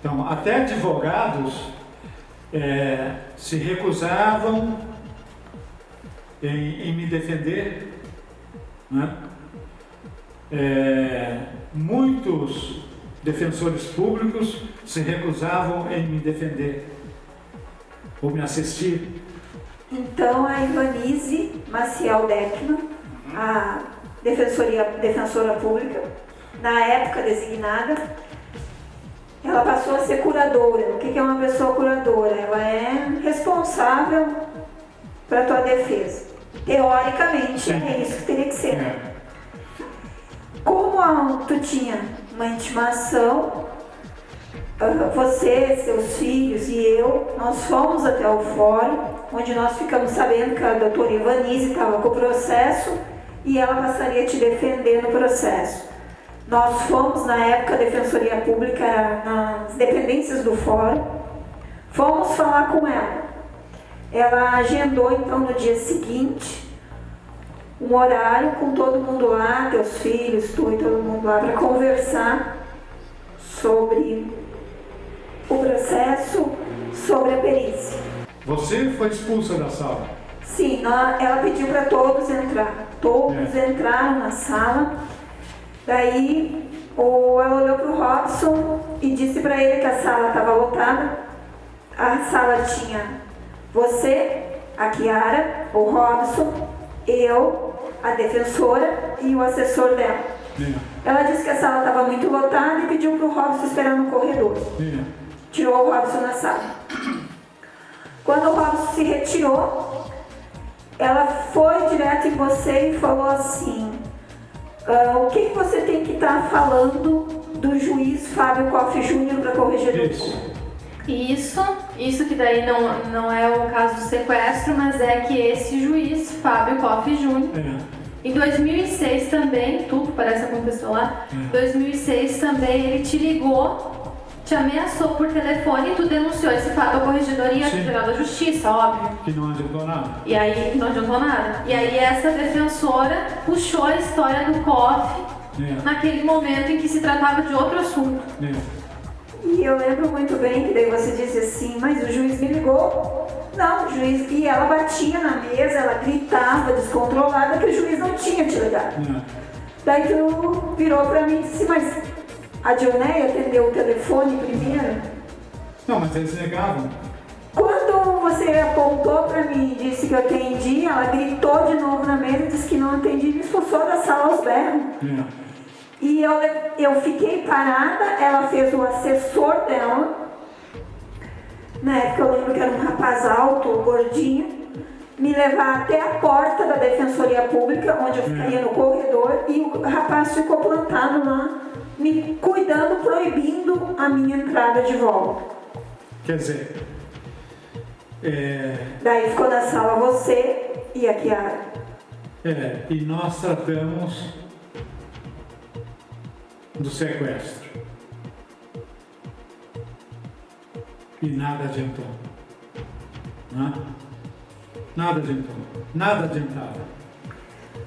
Speaker 1: Então, até advogados se recusavam em me defender, né? Muitos defensores públicos se recusavam em me defender ou me assistir.
Speaker 3: Então, a Ivanise Maciel Deckman, a defensora pública, na época designada, ela passou a ser curadora. O que é uma pessoa curadora? Ela é responsável para a tua defesa. Teoricamente, é isso que teria que ser. Como tu tinha uma intimação, você, seus filhos e eu, nós fomos até o fórum, onde nós ficamos sabendo que a doutora Ivanise estava com o processo e ela passaria a te defender no processo. Nós fomos, na época, a Defensoria Pública, nas dependências do fórum, fomos falar com ela. Ela agendou, então, no dia seguinte, um horário com todo mundo lá, teus filhos, tu e todo mundo lá, para conversar sobre o processo, sobre a perícia.
Speaker 1: Você foi expulsa da sala?
Speaker 3: Sim, ela pediu para todos entrar. Todos entraram na sala. Daí, ela olhou para o Robson e disse para ele que a sala estava lotada. A sala tinha você, a Kiara, o Robson, eu, a defensora e o assessor dela. Ela disse que a sala estava muito lotada e pediu para o Robson esperar no corredor. Tirou o Robson na sala. Quando o Robson se retirou, ela foi direto em você e falou assim: o que você tem que estar falando do juiz Fábio Koff Júnior para corregedor público?
Speaker 2: Isso que daí não é o caso do sequestro, mas é que esse juiz, Fábio Koff Júnior, em 2006 também, tudo parece acontecer lá, em 2006 também ele te ligou, te ameaçou por telefone e tu denunciou esse fato à corregedoria Tribunal da Justiça, óbvio.
Speaker 1: Que não adiantou nada.
Speaker 2: E aí, não adiantou nada. E aí essa defensora puxou a história do Koff naquele momento em que se tratava de outro assunto.
Speaker 3: E eu lembro muito bem que daí você disse assim: mas o juiz me ligou. Não, o juiz... E ela batia na mesa, ela gritava descontrolada que o juiz não tinha te ligado. Daí tu virou pra mim e disse: mas a Dioneia atendeu o telefone primeiro?
Speaker 1: Não, mas eles negavam.
Speaker 3: Quando você apontou pra mim e disse que eu atendi, ela gritou de novo na mesa e disse que não atendi e me expulsou da sala aos berros. E eu fiquei parada, ela fez o assessor dela. Na época eu lembro que era um rapaz alto, gordinho, me levar até a porta da Defensoria Pública, onde eu ficaria no corredor, e o rapaz ficou plantado lá me cuidando, proibindo a minha entrada de volta.
Speaker 1: Quer dizer,
Speaker 3: Daí ficou na sala você e a Chiara.
Speaker 1: e nós tratamos do sequestro. E nada adiantou. Né? Nada adiantou. Nada adiantava.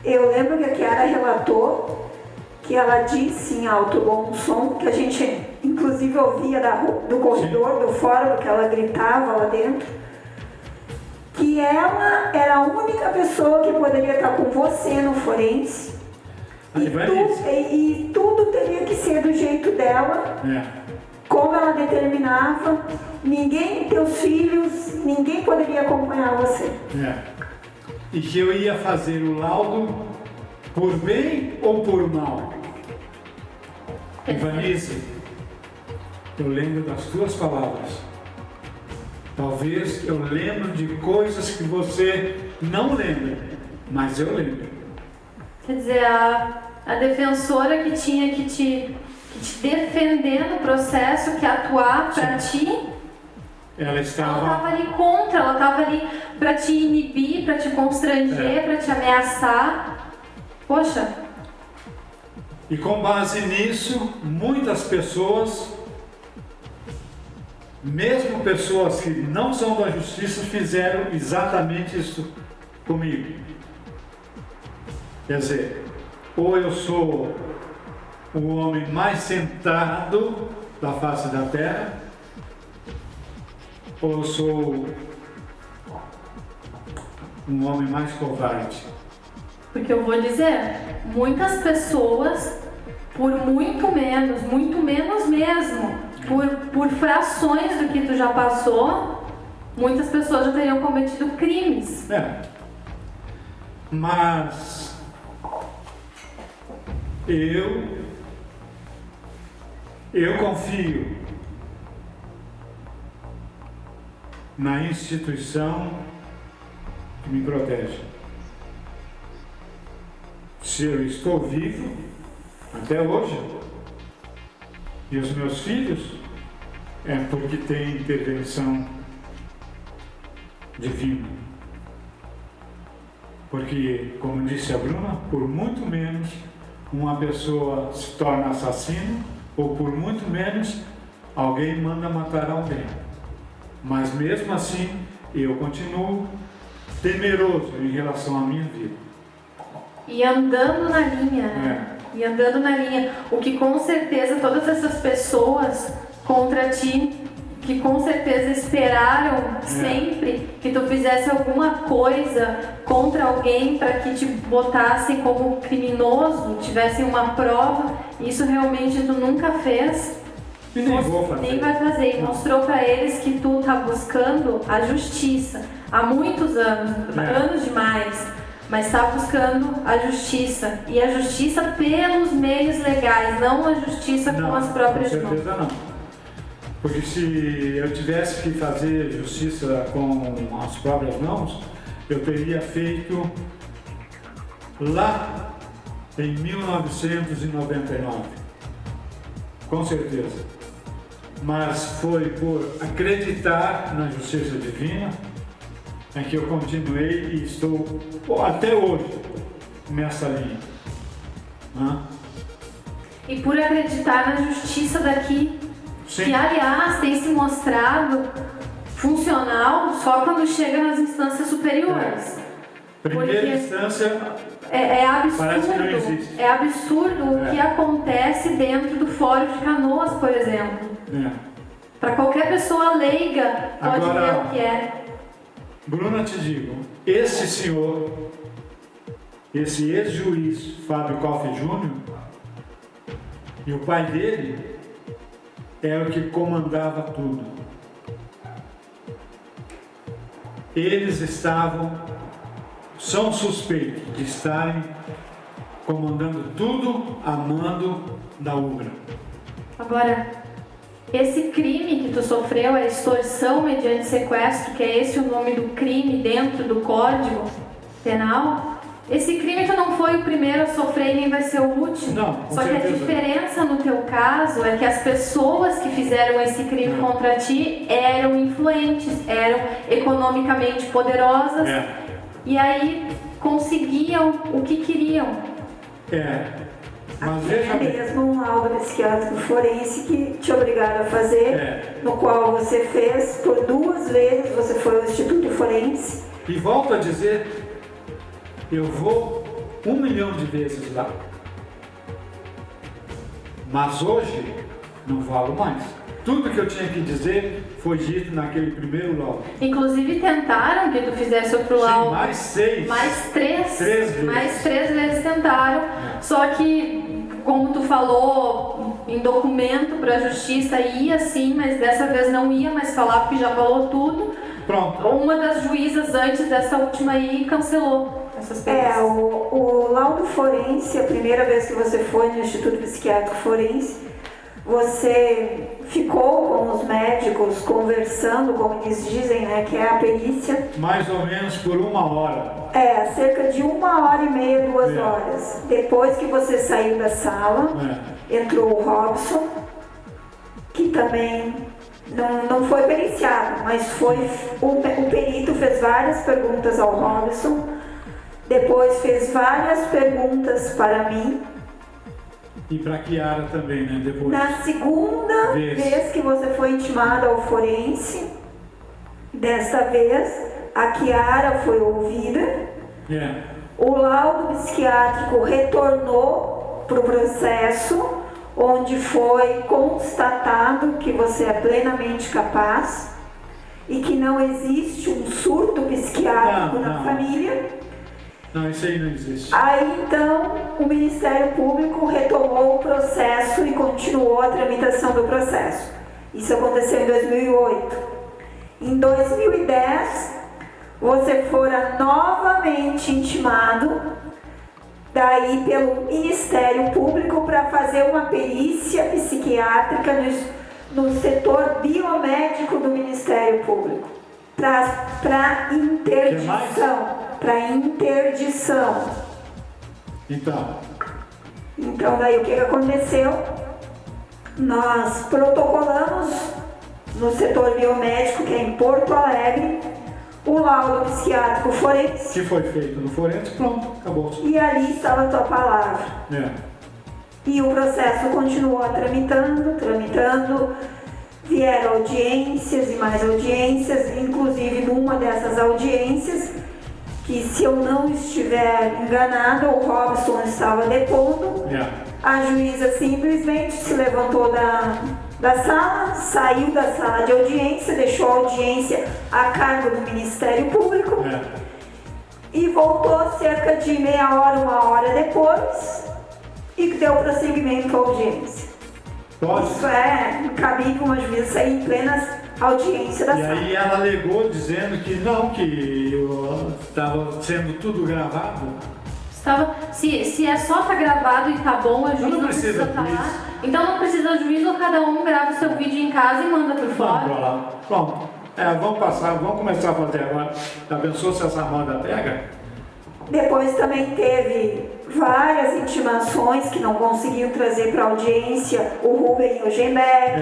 Speaker 3: Eu lembro que a Chiara relatou que ela disse em alto bom som, que a gente inclusive ouvia do corredor, do fórum, que ela gritava lá dentro, que ela era a única pessoa que poderia estar com você no forense e tudo teria que ser do jeito dela, como ela determinava, ninguém, teus filhos, ninguém poderia acompanhar você.
Speaker 1: E que eu ia fazer o laudo por bem ou por mal. Ivanice, eu lembro das tuas palavras. Talvez eu lembro de coisas que você não lembra, mas eu lembro.
Speaker 2: Quer dizer, a defensora que tinha que te defender no processo, que atuar para ti,
Speaker 1: ela estava
Speaker 2: ali contra, ela estava ali para te inibir, para te constranger, para te ameaçar. Poxa.
Speaker 1: E com base nisso, muitas pessoas, mesmo pessoas que não são da justiça, fizeram exatamente isso comigo. Quer dizer, ou eu sou o homem mais centrado da face da terra, ou eu sou um homem mais covarde.
Speaker 2: Porque eu vou dizer, muitas pessoas, por muito menos mesmo, por frações do que tu já passou, muitas pessoas já teriam cometido crimes.
Speaker 1: Mas eu confio na instituição que me protege. Se eu estou vivo até hoje, e os meus filhos, é porque tem intervenção divina. Porque, como disse a Bruna, por muito menos uma pessoa se torna assassino, ou por muito menos alguém manda matar alguém. Mas mesmo assim, eu continuo temeroso em relação à minha vida.
Speaker 2: E andando na linha, né? E andando na linha. O que com certeza todas essas pessoas contra ti, que com certeza esperaram sempre que tu fizesse alguma coisa contra alguém para que te botassem como criminoso, tivessem uma prova, isso realmente tu nunca fez.
Speaker 1: E nem vou fazer.
Speaker 2: Nem vai fazer. E mostrou para eles que tu tá buscando a justiça há muitos anos, anos demais. Mas está buscando a justiça, e a justiça pelos meios legais, não a justiça com as próprias mãos.
Speaker 1: Com certeza não. Porque se eu tivesse que fazer justiça com as próprias mãos, eu teria feito lá em 1999. Com certeza. Mas foi por acreditar na justiça divina em que eu continuei e estou até hoje nessa linha.
Speaker 2: E por acreditar na justiça daqui,
Speaker 1: Sim.
Speaker 2: que aliás tem se mostrado funcional só quando chega nas instâncias superiores.
Speaker 1: Primeira instância
Speaker 2: é absurdo,
Speaker 1: parece que não existe.
Speaker 2: É absurdo o que acontece dentro do Fórum de Canoas, por exemplo. Para qualquer pessoa leiga pode ver o que é.
Speaker 1: Bruna, te digo, esse senhor, esse ex-juiz Fábio Koff Jr., e o pai dele era o que comandava tudo. Eles são suspeitos de estarem comandando tudo a mando da UGRA.
Speaker 2: Agora, esse crime que tu sofreu, a extorsão mediante sequestro, que é esse o nome do crime dentro do Código Penal, esse crime tu não foi o primeiro a sofrer e nem vai ser o último.
Speaker 1: Não, com
Speaker 2: Só que a
Speaker 1: certeza.
Speaker 2: diferença no teu caso é que as pessoas que fizeram esse crime contra ti eram influentes, eram economicamente poderosas e aí conseguiam o que queriam.
Speaker 1: Mas
Speaker 3: Até
Speaker 1: veja bem.
Speaker 3: mesmo um laudo psiquiátrico forense que te obrigaram a fazer, no qual você fez por 2 vezes, você foi ao Instituto Forense.
Speaker 1: E volto a dizer, eu vou 1 milhão de vezes lá. Mas hoje não valo mais. Tudo que eu tinha que dizer foi dito naquele primeiro laudo.
Speaker 2: Inclusive tentaram que tu fizesse outro
Speaker 1: Sim,
Speaker 2: laudo.
Speaker 1: mais 6.
Speaker 2: Mais 3.
Speaker 1: 3 vezes.
Speaker 2: Mais 3 vezes tentaram. Só que, como tu falou, em documento para a justiça ia sim, mas dessa vez não ia mais falar porque já falou tudo.
Speaker 1: Pronto.
Speaker 2: Uma das juízas antes dessa última aí cancelou essas penas.
Speaker 3: O laudo forense, a primeira vez que você foi no Instituto Psiquiátrico Forense, você ficou com os médicos conversando, como eles dizem, né, que é a perícia.
Speaker 1: Mais ou menos por 1 hora.
Speaker 3: Cerca de 1h30, 2 horas. Depois que você saiu da sala, entrou o Robson, que também não foi periciado, mas foi o perito fez várias perguntas ao Robson, depois fez várias perguntas para mim.
Speaker 1: E para a Chiara também, né? Depois.
Speaker 3: Na segunda vez que você foi intimada ao forense, dessa vez a Chiara foi ouvida. O laudo psiquiátrico retornou para o processo, onde foi constatado que você é plenamente capaz e que não existe um surto psiquiátrico na família.
Speaker 1: Não, isso aí não existe.
Speaker 3: Aí então o Ministério Público retomou o processo e continuou a tramitação do processo. Isso aconteceu em 2008. Em 2010, você fora novamente intimado daí pelo Ministério Público para fazer uma perícia psiquiátrica no setor biomédico do Ministério Público. Para interdição. Para interdição. Então daí o que aconteceu? Nós protocolamos no setor biomédico, que é em Porto Alegre, o laudo psiquiátrico forense.
Speaker 1: Que foi feito no forense, pronto, acabou.
Speaker 3: E ali estava a tua palavra. E o processo continuou tramitando. Vieram audiências e mais audiências, inclusive numa dessas audiências, que se eu não estiver enganada, o Robson estava depondo, a juíza simplesmente se levantou da sala, saiu da sala de audiência, deixou a audiência a cargo do Ministério Público e voltou cerca de meia hora, 1 hora depois e deu prosseguimento à audiência. Isso é cabível uma juíza sair em plena audiência da sala.
Speaker 1: E aí ela alegou dizendo que não, que estava sendo tudo gravado.
Speaker 2: Se é só tá gravado e tá bom, a juíza não precisa estar lá. Então não precisa do juiz, ou cada um grava o seu vídeo em casa e manda por fora.
Speaker 1: Pronto. Vamos começar a fazer agora. Já pensou se essa moda pega?
Speaker 3: Depois também teve várias intimações que não conseguiam trazer para a audiência, o Rubem Eugenbeck,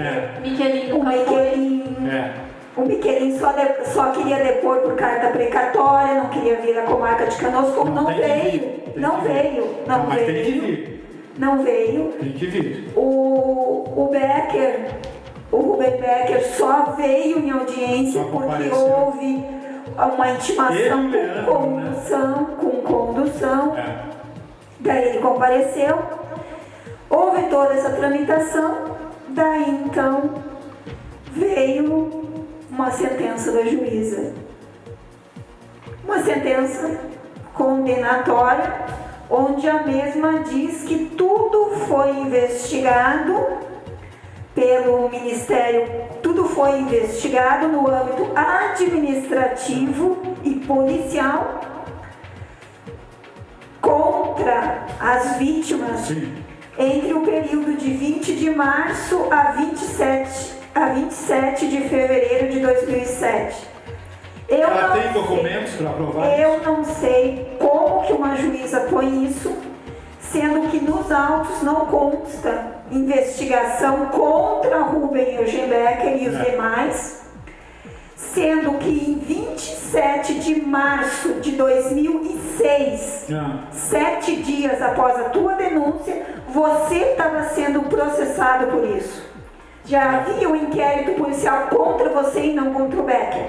Speaker 3: o Miquelin só queria depor por carta precatória, não queria vir à comarca de Canoas, como não veio.
Speaker 1: Tem que vir.
Speaker 3: O Rubem Becker só veio em audiência porque houve uma intimação com condução. Daí ele compareceu, houve toda essa tramitação, daí então veio uma sentença da juíza. Uma sentença condenatória, onde a mesma diz que tudo foi investigado pelo Ministério, tudo foi investigado no âmbito administrativo e policial contra as vítimas entre o período de 20 de março a 27 de fevereiro de 2007. Eu
Speaker 1: Ela
Speaker 3: não
Speaker 1: tem documentos para provar?
Speaker 3: Eu não sei como que uma juíza põe isso, sendo que nos autos não consta investigação contra Rubem Eugenbecker e os demais, sendo que em 27 de março de 2006, 7 dias após a tua denúncia, você estava sendo processado por isso. Já havia um inquérito policial contra você e não contra o Becker.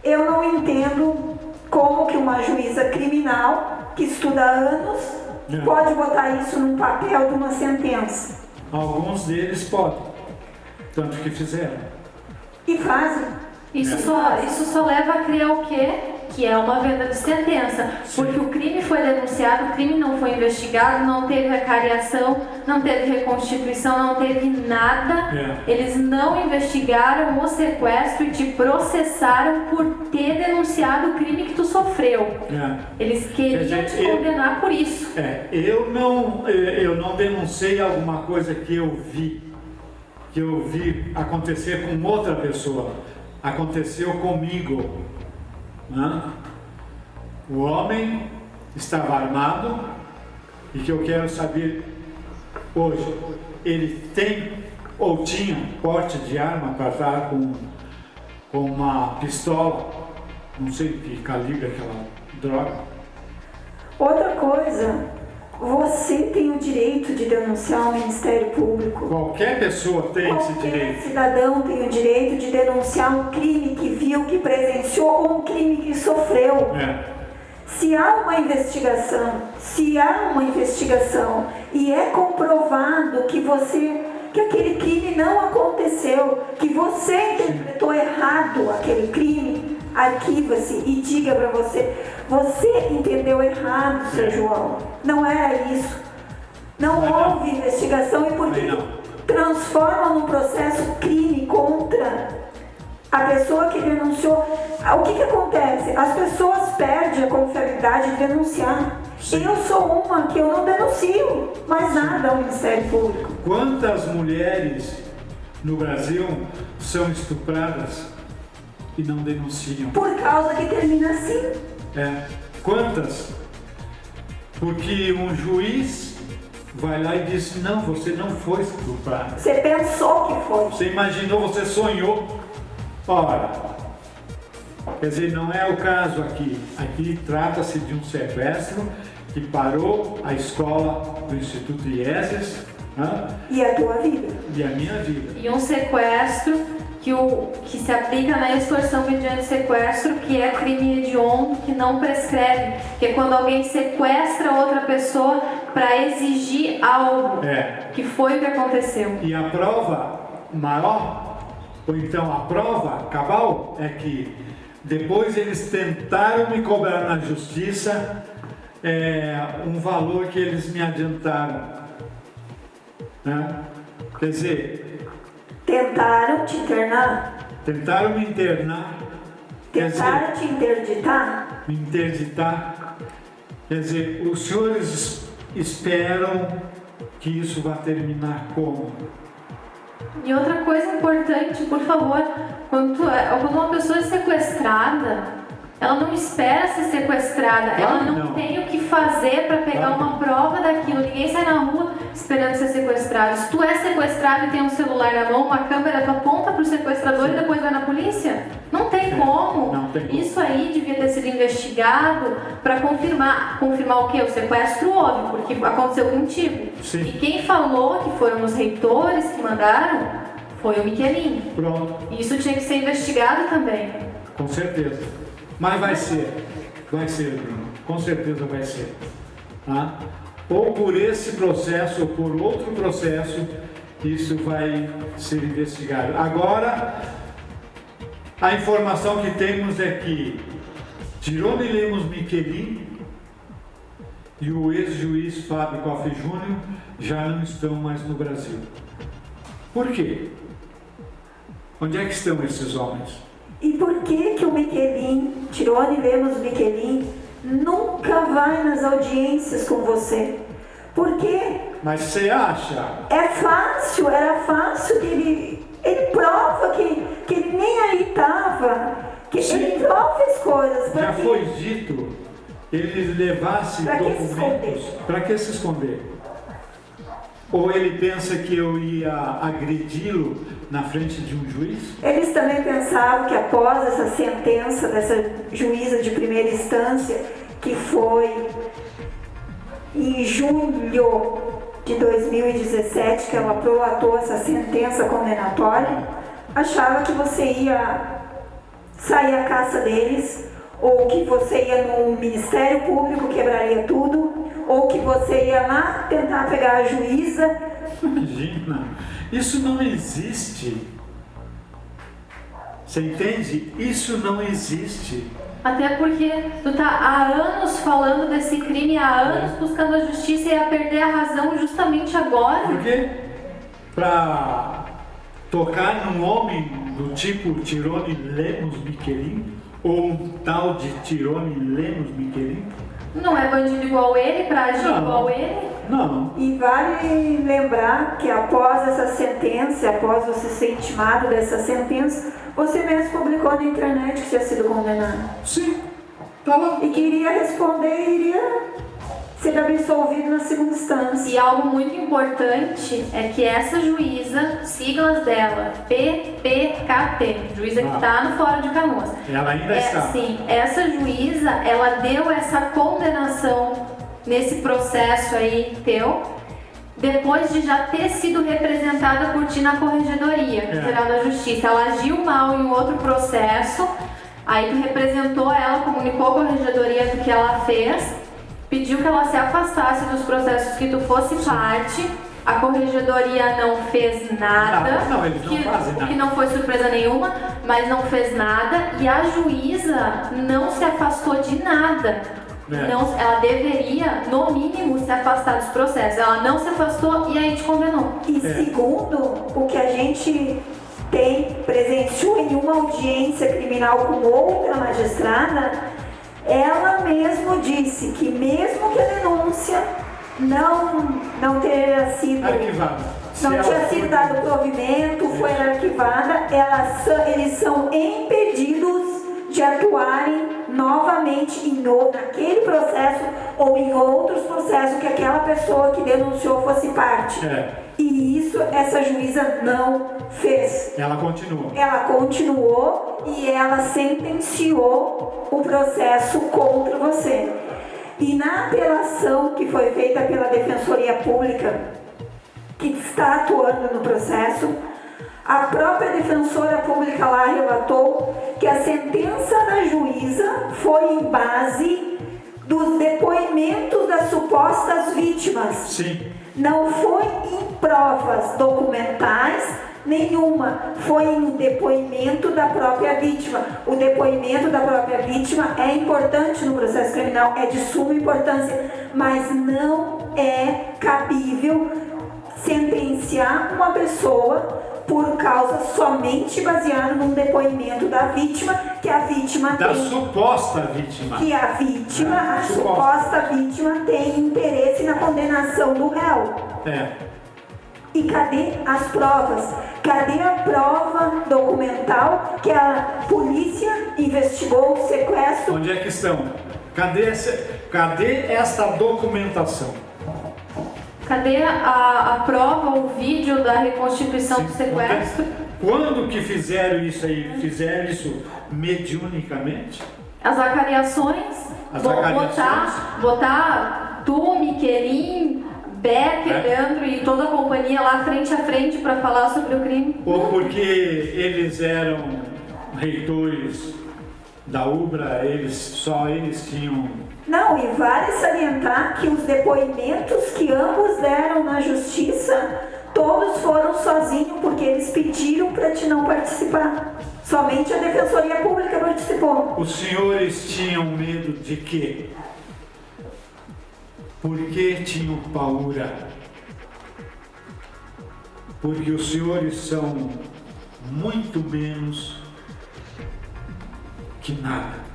Speaker 3: Eu não entendo como que uma juíza criminal, que estuda há anos, pode botar isso num papel de uma sentença.
Speaker 1: Alguns deles podem, tanto que fizeram.
Speaker 3: E fazem.
Speaker 2: Isso só leva a criar o quê? Que é uma venda de sentença. Porque o crime foi denunciado, o crime não foi investigado, não teve acariação, não teve reconstituição, não teve nada. Eles não investigaram o sequestro e te processaram por ter denunciado o crime que tu sofreu. Eles queriam te condenar por isso.
Speaker 1: Eu não denunciei alguma coisa que eu vi acontecer com outra pessoa. Aconteceu comigo. O homem estava armado e que eu quero saber hoje, ele tem ou tinha porte de arma para estar com uma pistola, não sei que calibre aquela droga.
Speaker 3: Outra coisa, você tem o direito de denunciar o Ministério Público.
Speaker 1: Qualquer pessoa tem esse direito.
Speaker 3: Qualquer cidadão tem o direito de denunciar um crime que viu, que presenciou ou um crime que sofreu. Se há uma investigação e é comprovado que aquele crime não aconteceu, que você interpretou errado aquele crime, arquiva-se e diga para você entendeu errado, seu João. Não era isso. Não houve investigação e porque transforma num processo crime contra a pessoa que denunciou. O que acontece? As pessoas perdem a confiabilidade de denunciar. Eu sou uma que eu não denuncio mais nada ao Ministério Público.
Speaker 1: Quantas mulheres no Brasil são estupradas e não denunciam?
Speaker 3: Por causa que termina assim.
Speaker 1: Quantas? Porque um juiz vai lá e diz, não, você não foi estuprada.
Speaker 3: Você pensou que foi.
Speaker 1: Você imaginou, você sonhou. Ora, quer dizer, não é o caso aqui. Aqui trata-se de um sequestro que parou a escola do Instituto IESES.
Speaker 3: E a tua vida.
Speaker 1: E a minha vida.
Speaker 2: E um sequestro que se aplica na extorsão mediante sequestro, que é crime hediondo, que não prescreve, que é quando alguém sequestra outra pessoa para exigir algo, que foi o que aconteceu.
Speaker 1: E a prova maior, ou então a prova cabal, é que depois eles tentaram me cobrar na justiça um valor que eles me adiantaram. Quer dizer...
Speaker 3: Tentaram te internar?
Speaker 1: Tentaram me internar.
Speaker 3: Tentaram te interditar?
Speaker 1: Me interditar. Quer dizer, os senhores esperam que isso vá terminar como?
Speaker 2: E outra coisa importante, por favor, quando uma pessoa é sequestrada, ela não espera ser sequestrada, ela não tem o que fazer para pegar uma prova daquilo. Ninguém sai na rua esperando ser sequestrado. Se tu é sequestrado e tem um celular na mão, uma câmera, tu aponta pro sequestrador e depois vai na polícia? Não tem como.
Speaker 1: Não tem como.
Speaker 2: Isso aí devia ter sido investigado para confirmar o quê? O sequestro houve, porque aconteceu contigo.
Speaker 1: Sim.
Speaker 2: E quem falou que foram os reitores que mandaram foi o Michelin.
Speaker 1: Pronto.
Speaker 2: Isso tinha que ser investigado também.
Speaker 1: Com certeza. Mas vai ser, Bruno, com certeza vai ser. Ou por esse processo, ou por outro processo, isso vai ser investigado. Agora, a informação que temos é que Tirone Lemos Michelin e o ex-juiz Fábio Koff Júnior já não estão mais no Brasil. Por quê? Onde é que estão esses homens?
Speaker 3: E por que o Michelin, Tirone Lemos Michelin, nunca vai nas audiências com você? Por quê?
Speaker 1: Mas você acha?
Speaker 3: Era fácil que ele prova que que ele nem aí estava, que
Speaker 1: Sim.
Speaker 3: ele não fez coisas para
Speaker 1: Já foi dito, ele levasse
Speaker 3: Pra que se
Speaker 1: documentos. Para que se esconder? Ou ele pensa que eu ia agredi-lo na frente de um juiz?
Speaker 3: Eles também pensavam que após essa sentença dessa juíza de primeira instância, que foi em julho de 2017, que ela prolatou essa sentença condenatória, achava que você ia sair à caça deles, ou que você ia no Ministério Público, quebraria tudo, ou que você ia lá tentar pegar a juíza.
Speaker 1: Imagina, isso não existe. Você entende? Isso não existe.
Speaker 2: Até porque tu tá há anos falando desse crime, há anos buscando a justiça e ia perder a razão justamente agora.
Speaker 1: Por quê? Para tocar num homem do tipo Tirone Lemos Miquelin, ou um tal de Tirone Lemos Miquelin?
Speaker 2: Não é bandido igual ele pra agir
Speaker 1: Não.
Speaker 2: igual ele?
Speaker 1: Não.
Speaker 3: E vale lembrar que após essa sentença, após você ser intimado dessa sentença, você mesmo publicou na internet que tinha sido condenado.
Speaker 1: Sim, tá lá.
Speaker 3: E que iria responder e iria ser absolvido na segunda instância.
Speaker 2: E algo muito importante é que essa juíza, siglas dela, PPKT, juíza que está no Fórum de Canoas.
Speaker 1: Ela ainda está.
Speaker 2: Sim, essa juíza, ela deu essa condenação nesse processo aí teu, depois de já ter sido representada por ti na Corregedoria Geral da Justiça. Ela agiu mal em um outro processo, aí tu representou ela, comunicou à Corregedoria do que ela fez, pediu que ela se afastasse dos processos que tu fosse parte. A Corregedoria não fez nada.
Speaker 1: Não, eles não fazem nada.
Speaker 2: O que não foi surpresa nenhuma, mas não fez nada. E a juíza não se afastou de nada. Não, ela deveria, no mínimo, se afastar dos processos. Ela não se afastou e aí te condenou.
Speaker 3: E segundo o que a gente presenciou em uma audiência criminal com outra magistrada, ela mesmo disse que mesmo que a denúncia não teria sido
Speaker 1: Arquivada.
Speaker 3: não tinha sido dado provimento, foi arquivada, eles são impedidos de atuarem novamente naquele processo ou em outros processos que aquela pessoa que denunciou fosse parte. E isso essa juíza não fez.
Speaker 1: Ela continuou.
Speaker 3: Ela continuou e ela sentenciou o processo contra você. E na apelação que foi feita pela Defensoria Pública, que está atuando no processo, a própria Defensora Pública lá relatou que a sentença da juíza foi em base dos depoimentos das supostas vítimas.
Speaker 1: Sim.
Speaker 3: Não foi em provas documentais nenhuma, foi em um depoimento da própria vítima. O depoimento da própria vítima é importante no processo criminal, é de suma importância, mas não é cabível sentenciar uma pessoa por causa somente baseada num depoimento da vítima, que a vítima
Speaker 1: Da
Speaker 3: tem...
Speaker 1: suposta vítima.
Speaker 3: Que a vítima, a suposta vítima, tem interesse na condenação do réu. E cadê as provas? Cadê a prova documental que a polícia investigou o sequestro?
Speaker 1: Onde é que estão? Cadê essa documentação?
Speaker 2: Cadê a prova, o vídeo da reconstituição do sequestro?
Speaker 1: Quando que fizeram isso aí? Fizeram isso mediunicamente?
Speaker 2: As acariações, botar tu, Miquelin, Becker, Leandro e toda a companhia lá frente a frente para falar sobre o crime.
Speaker 1: Ou porque eles eram reitores da UBRA, só eles tinham...
Speaker 3: Não, e vale salientar que os depoimentos que ambos deram na justiça, todos foram sozinhos, porque eles pediram para te não participar. Somente a Defensoria Pública participou.
Speaker 1: Os senhores tinham medo de quê? Por que tinham paura? Porque os senhores são muito menos que nada.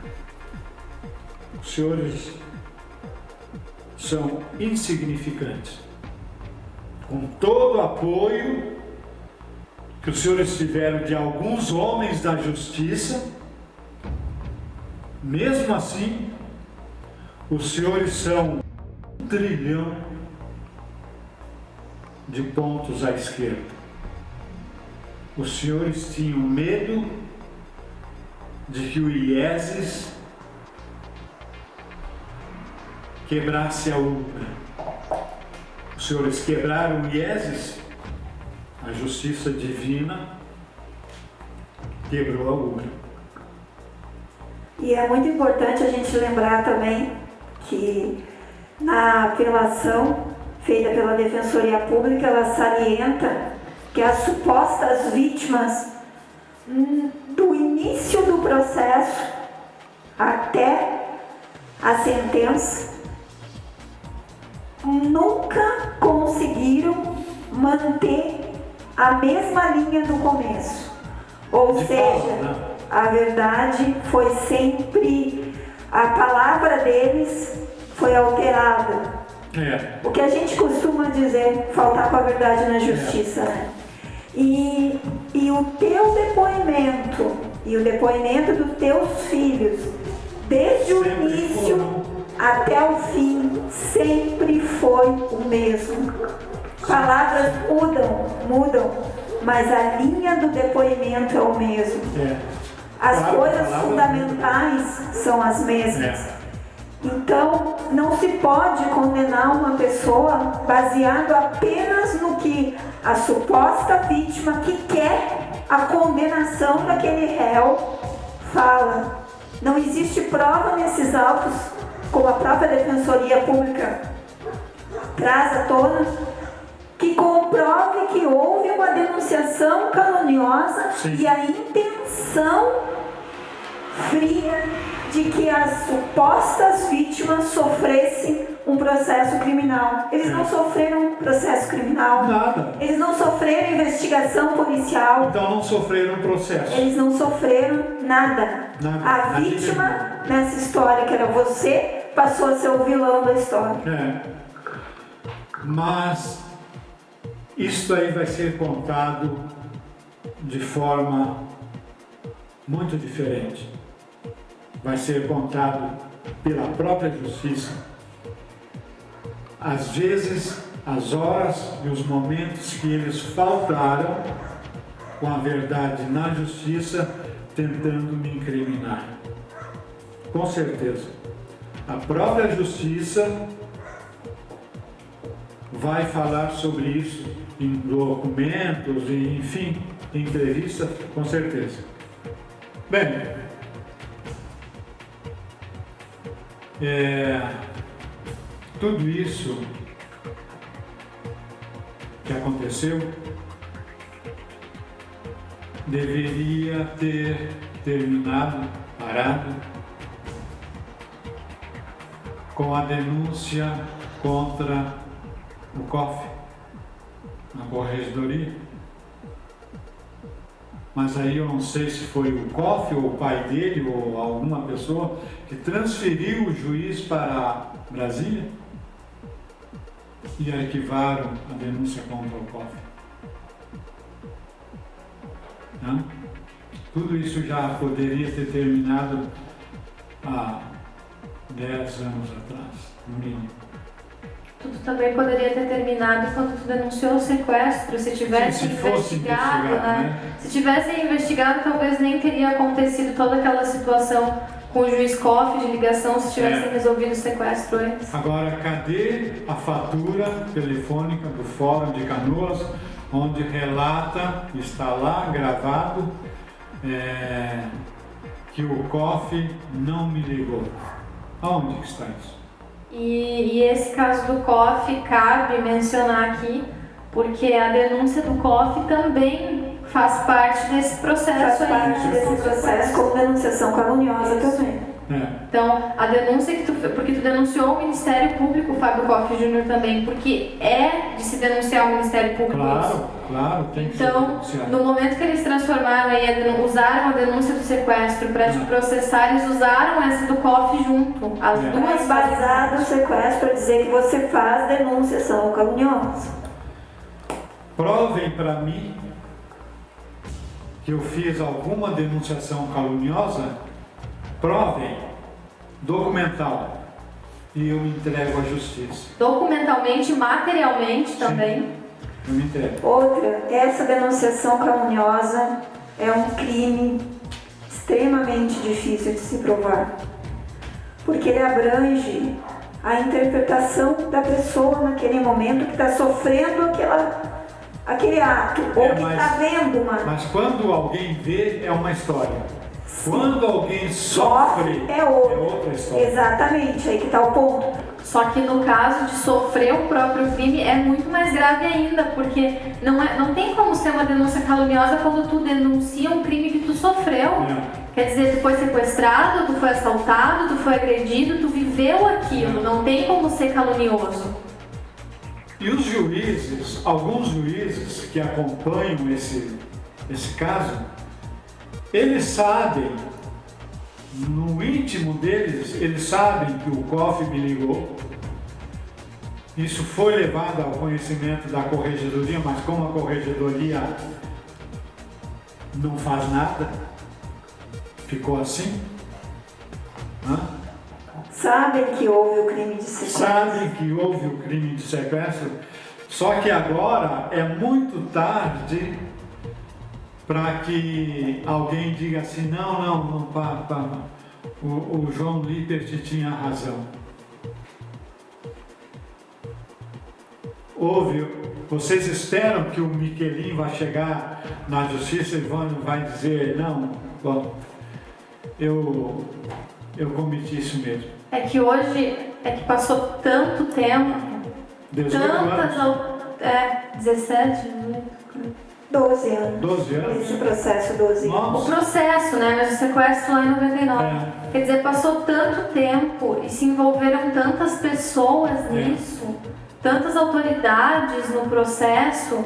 Speaker 1: Os senhores são insignificantes. Com todo o apoio que os senhores tiveram de alguns homens da justiça, mesmo assim, os senhores são 1 trilhão de pontos à esquerda. Os senhores tinham medo de que o IESES quebrasse a UPRA. Os senhores quebraram o IESES, a justiça divina quebrou a UPRA.
Speaker 3: E é muito importante a gente lembrar também que na apelação feita pela Defensoria Pública, ela salienta que as supostas vítimas do início do processo até a sentença nunca conseguiram manter a mesma linha do começo. Ou seja, a verdade foi sempre, a palavra deles foi alterada. O que a gente costuma dizer, faltar com a verdade na justiça, né? E o teu depoimento e o depoimento dos teus filhos, desde o início até o fim, sempre foi o mesmo. Palavras mudam, mas a linha do depoimento é o mesmo. As coisas fundamentais são as mesmas. Então, não se pode condenar uma pessoa baseado apenas no que a suposta vítima que quer a condenação daquele réu fala. Não existe prova nesses autos, como a própria Defensoria Pública traz à tona, que comprove que houve uma denunciação caluniosa e a intenção fria de que as supostas vítimas sofressem um processo criminal. Eles não sofreram processo criminal.
Speaker 1: Nada.
Speaker 3: Eles não sofreram investigação policial.
Speaker 1: Então não sofreram processo.
Speaker 3: Eles não sofreram nada. A vítima nessa história, que era você, passou a ser o vilão da história.
Speaker 1: Mas isso aí vai ser contado de forma muito diferente. Vai ser contado pela própria justiça. Às vezes, as horas e os momentos que eles faltaram com a verdade na justiça, tentando me incriminar. Com certeza. A própria justiça vai falar sobre isso em documentos, enfim, em entrevistas, com certeza. Bem, tudo isso que aconteceu deveria ter terminado, parado, com a denúncia contra o COF na corregedoria. Mas aí eu não sei se foi o COF ou o pai dele ou alguma pessoa que transferiu o juiz para Brasília e arquivaram a denúncia contra o COF. Não? Tudo isso já poderia ter terminado há 10 anos atrás, no mínimo.
Speaker 2: Tudo também poderia ter terminado quando tu denunciou o sequestro, se tivesse investigado, né? Se tivessem investigado, talvez nem teria acontecido toda aquela situação com o juiz COF de ligação, se tivessem resolvido o sequestro antes.
Speaker 1: Agora, cadê a fatura telefônica do Fórum de Canoas, onde relata, está lá gravado, que o COF não me ligou? Aonde está isso?
Speaker 2: E esse caso do COF cabe mencionar aqui, porque a denúncia do COF também faz parte desse processo.
Speaker 3: Faz parte desse processo como denunciação caluniosa também.
Speaker 2: Então, a denúncia que porque tu denunciou o Ministério Público, Fábio Koff Júnior, também, porque é de se denunciar o Ministério Público.
Speaker 1: Claro, tem que ser denunciado.
Speaker 2: No momento que eles transformaram aí, usaram a denúncia do sequestro para te processar, eles usaram essa do COF junto, as duas
Speaker 3: baseadas no sequestro para dizer que você faz denunciação caluniosa.
Speaker 1: Provem para mim que eu fiz alguma denunciação caluniosa, provem, documental, e eu me entrego à justiça.
Speaker 2: Documentalmente, materialmente também.
Speaker 1: Eu me entrego.
Speaker 3: Outra, essa denunciação caluniosa é um crime extremamente difícil de se provar, porque ele abrange a interpretação da pessoa naquele momento que está sofrendo aquele ato, ou que está vendo uma...
Speaker 1: Mas quando alguém vê, é uma história. Quando alguém sofre,
Speaker 3: é
Speaker 1: outra história.
Speaker 3: Exatamente, aí que está o ponto.
Speaker 2: Só que no caso de sofrer o próprio crime é muito mais grave ainda, porque não tem como ser uma denúncia caluniosa quando tu denuncia um crime que tu sofreu. Quer dizer, tu foi sequestrado, tu foi assaltado, tu foi agredido, tu viveu aquilo, não tem como ser calunioso.
Speaker 1: E os juízes, alguns juízes que acompanham esse caso, eles sabem, no íntimo deles, eles sabem que o COF me ligou. Isso foi levado ao conhecimento da corregedoria, mas como a corregedoria não faz nada, ficou assim.
Speaker 3: Sabem que houve o crime de sequestro.
Speaker 1: Sabem que houve o crime de sequestro, só que agora é muito tarde para que alguém diga assim, não, o João Lippert tinha razão. Vocês esperam que o Miquelin vai chegar na justiça e vai dizer, não, bom, eu cometi isso mesmo.
Speaker 2: É que hoje, passou tanto tempo,
Speaker 1: 18 anos.
Speaker 2: 17,
Speaker 3: 12 anos.
Speaker 1: 12 anos?
Speaker 3: Esse processo, 12 anos.
Speaker 2: O processo, né? Mas o sequestro lá em 99. Quer dizer, passou tanto tempo e se envolveram tantas pessoas nisso, tantas autoridades no processo,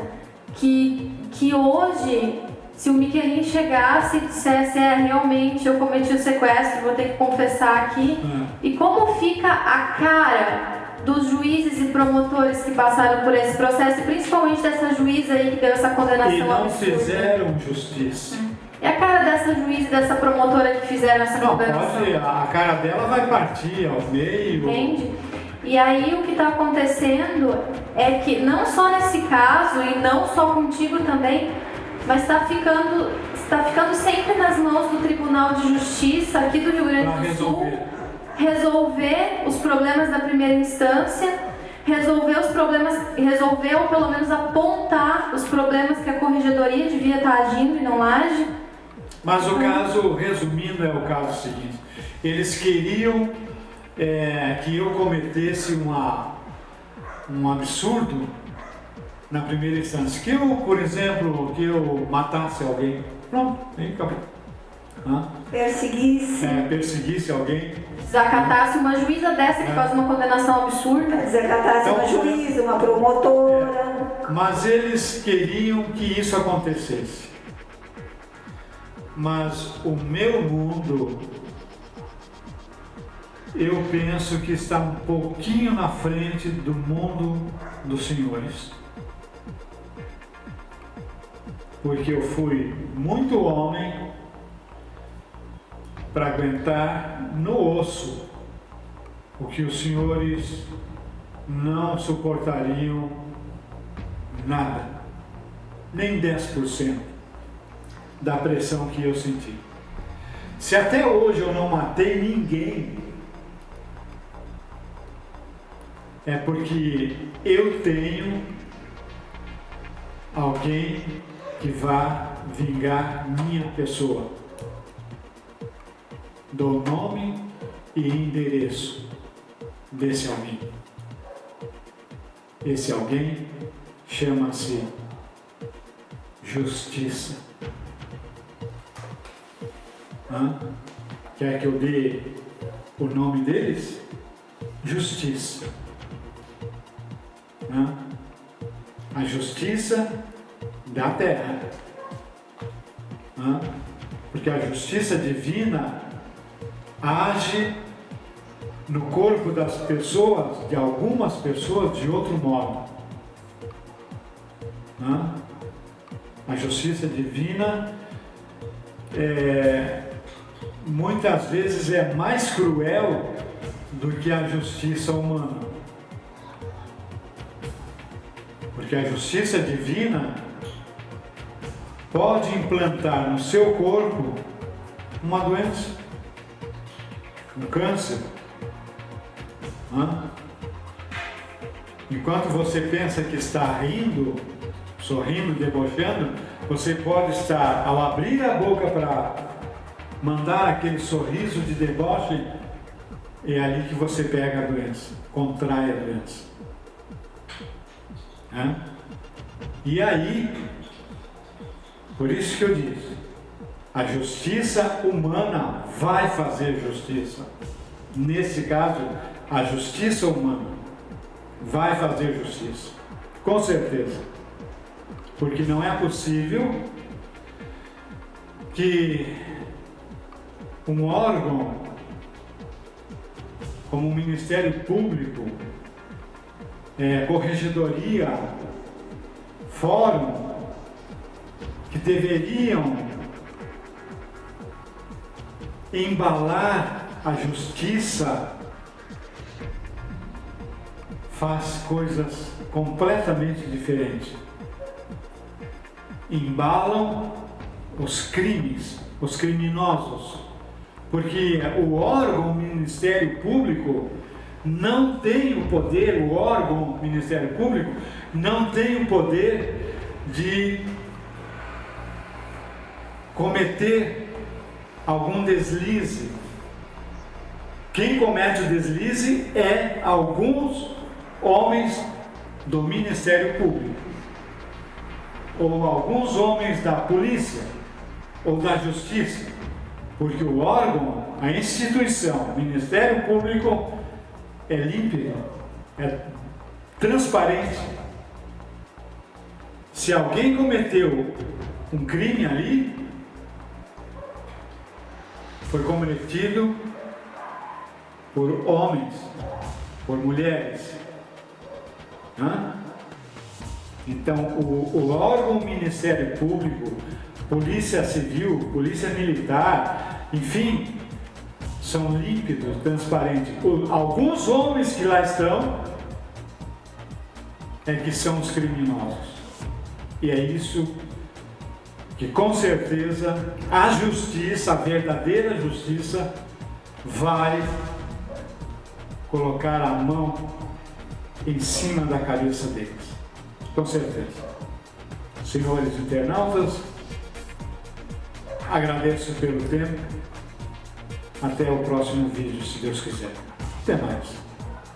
Speaker 2: que hoje, se o Miquelin chegasse e dissesse, realmente eu cometi o sequestro, vou ter que confessar aqui, e como fica a cara dos juízes e promotores que passaram por esse processo, e principalmente dessa juíza aí que deu essa condenação
Speaker 1: e não
Speaker 2: absurda.
Speaker 1: fizeram justiça.
Speaker 2: E a cara dessa juíza e dessa promotora que fizeram essa condenação?
Speaker 1: A cara dela vai partir ao meio.
Speaker 2: Entende? E aí o que está acontecendo é que não só nesse caso, e não só contigo também, mas está ficando sempre nas mãos do Tribunal de Justiça aqui do Rio Grande do Sul resolver os problemas da primeira instância, resolver os problemas, resolver ou pelo menos apontar os problemas que a corregedoria devia estar agindo e não age.
Speaker 1: Mas o caso, resumindo, é o caso seguinte: eles queriam que eu cometesse um absurdo na primeira instância, que eu, por exemplo, que eu matasse alguém, pronto, aí acabou. Perseguisse alguém,
Speaker 2: desacatasse uma juíza dessa que faz uma condenação absurda,
Speaker 3: desacatasse uma juíza, uma promotora.
Speaker 1: Mas eles queriam que isso acontecesse. Mas o meu mundo, eu penso que está um pouquinho na frente do mundo dos senhores. Porque eu fui muito homem para aguentar no osso o que os senhores não suportariam nada, nem 10% da pressão que eu senti. Se até hoje eu não matei ninguém, é porque eu tenho alguém que vá vingar minha pessoa. Dou nome e endereço desse alguém. Esse alguém chama-se justiça. Quer que eu dê o nome deles? Justiça. A justiça da terra. Porque a justiça divina age no corpo das pessoas, de algumas pessoas, de outro modo. A justiça divina muitas vezes é mais cruel do que a justiça humana. Porque a justiça divina pode implantar no seu corpo uma doença, um câncer. Enquanto você pensa que está rindo, sorrindo, debochando, você pode estar, ao abrir a boca para mandar aquele sorriso de deboche, é ali que você pega a doença, contrai a doença. E aí, por isso que eu disse, a justiça humana vai fazer justiça. Nesse caso, a justiça humana vai fazer justiça, com certeza. Porque não é possível que um órgão como o Ministério Público, Corregedoria, Fórum, que deveriam embalar a justiça, faz coisas completamente diferentes. Embalam os crimes, os criminosos, porque o órgão Ministério Público não tem o poder, o órgão Ministério Público não tem o poder de cometer algum deslize. Quem comete o deslize é alguns homens do Ministério Público, ou alguns homens da polícia, ou da justiça, porque o órgão, a instituição, o Ministério Público é límpido, é transparente. Se alguém cometeu um crime ali, foi cometido por homens, por mulheres. Então, o órgão Ministério Público, Polícia Civil, Polícia Militar, enfim, são límpidos, transparentes. Alguns homens que lá estão é que são os criminosos. E é isso que, com certeza, a justiça, a verdadeira justiça, vai colocar a mão em cima da cabeça deles. Com certeza. Senhores internautas, agradeço pelo tempo. Até o próximo vídeo, se Deus quiser. Até mais.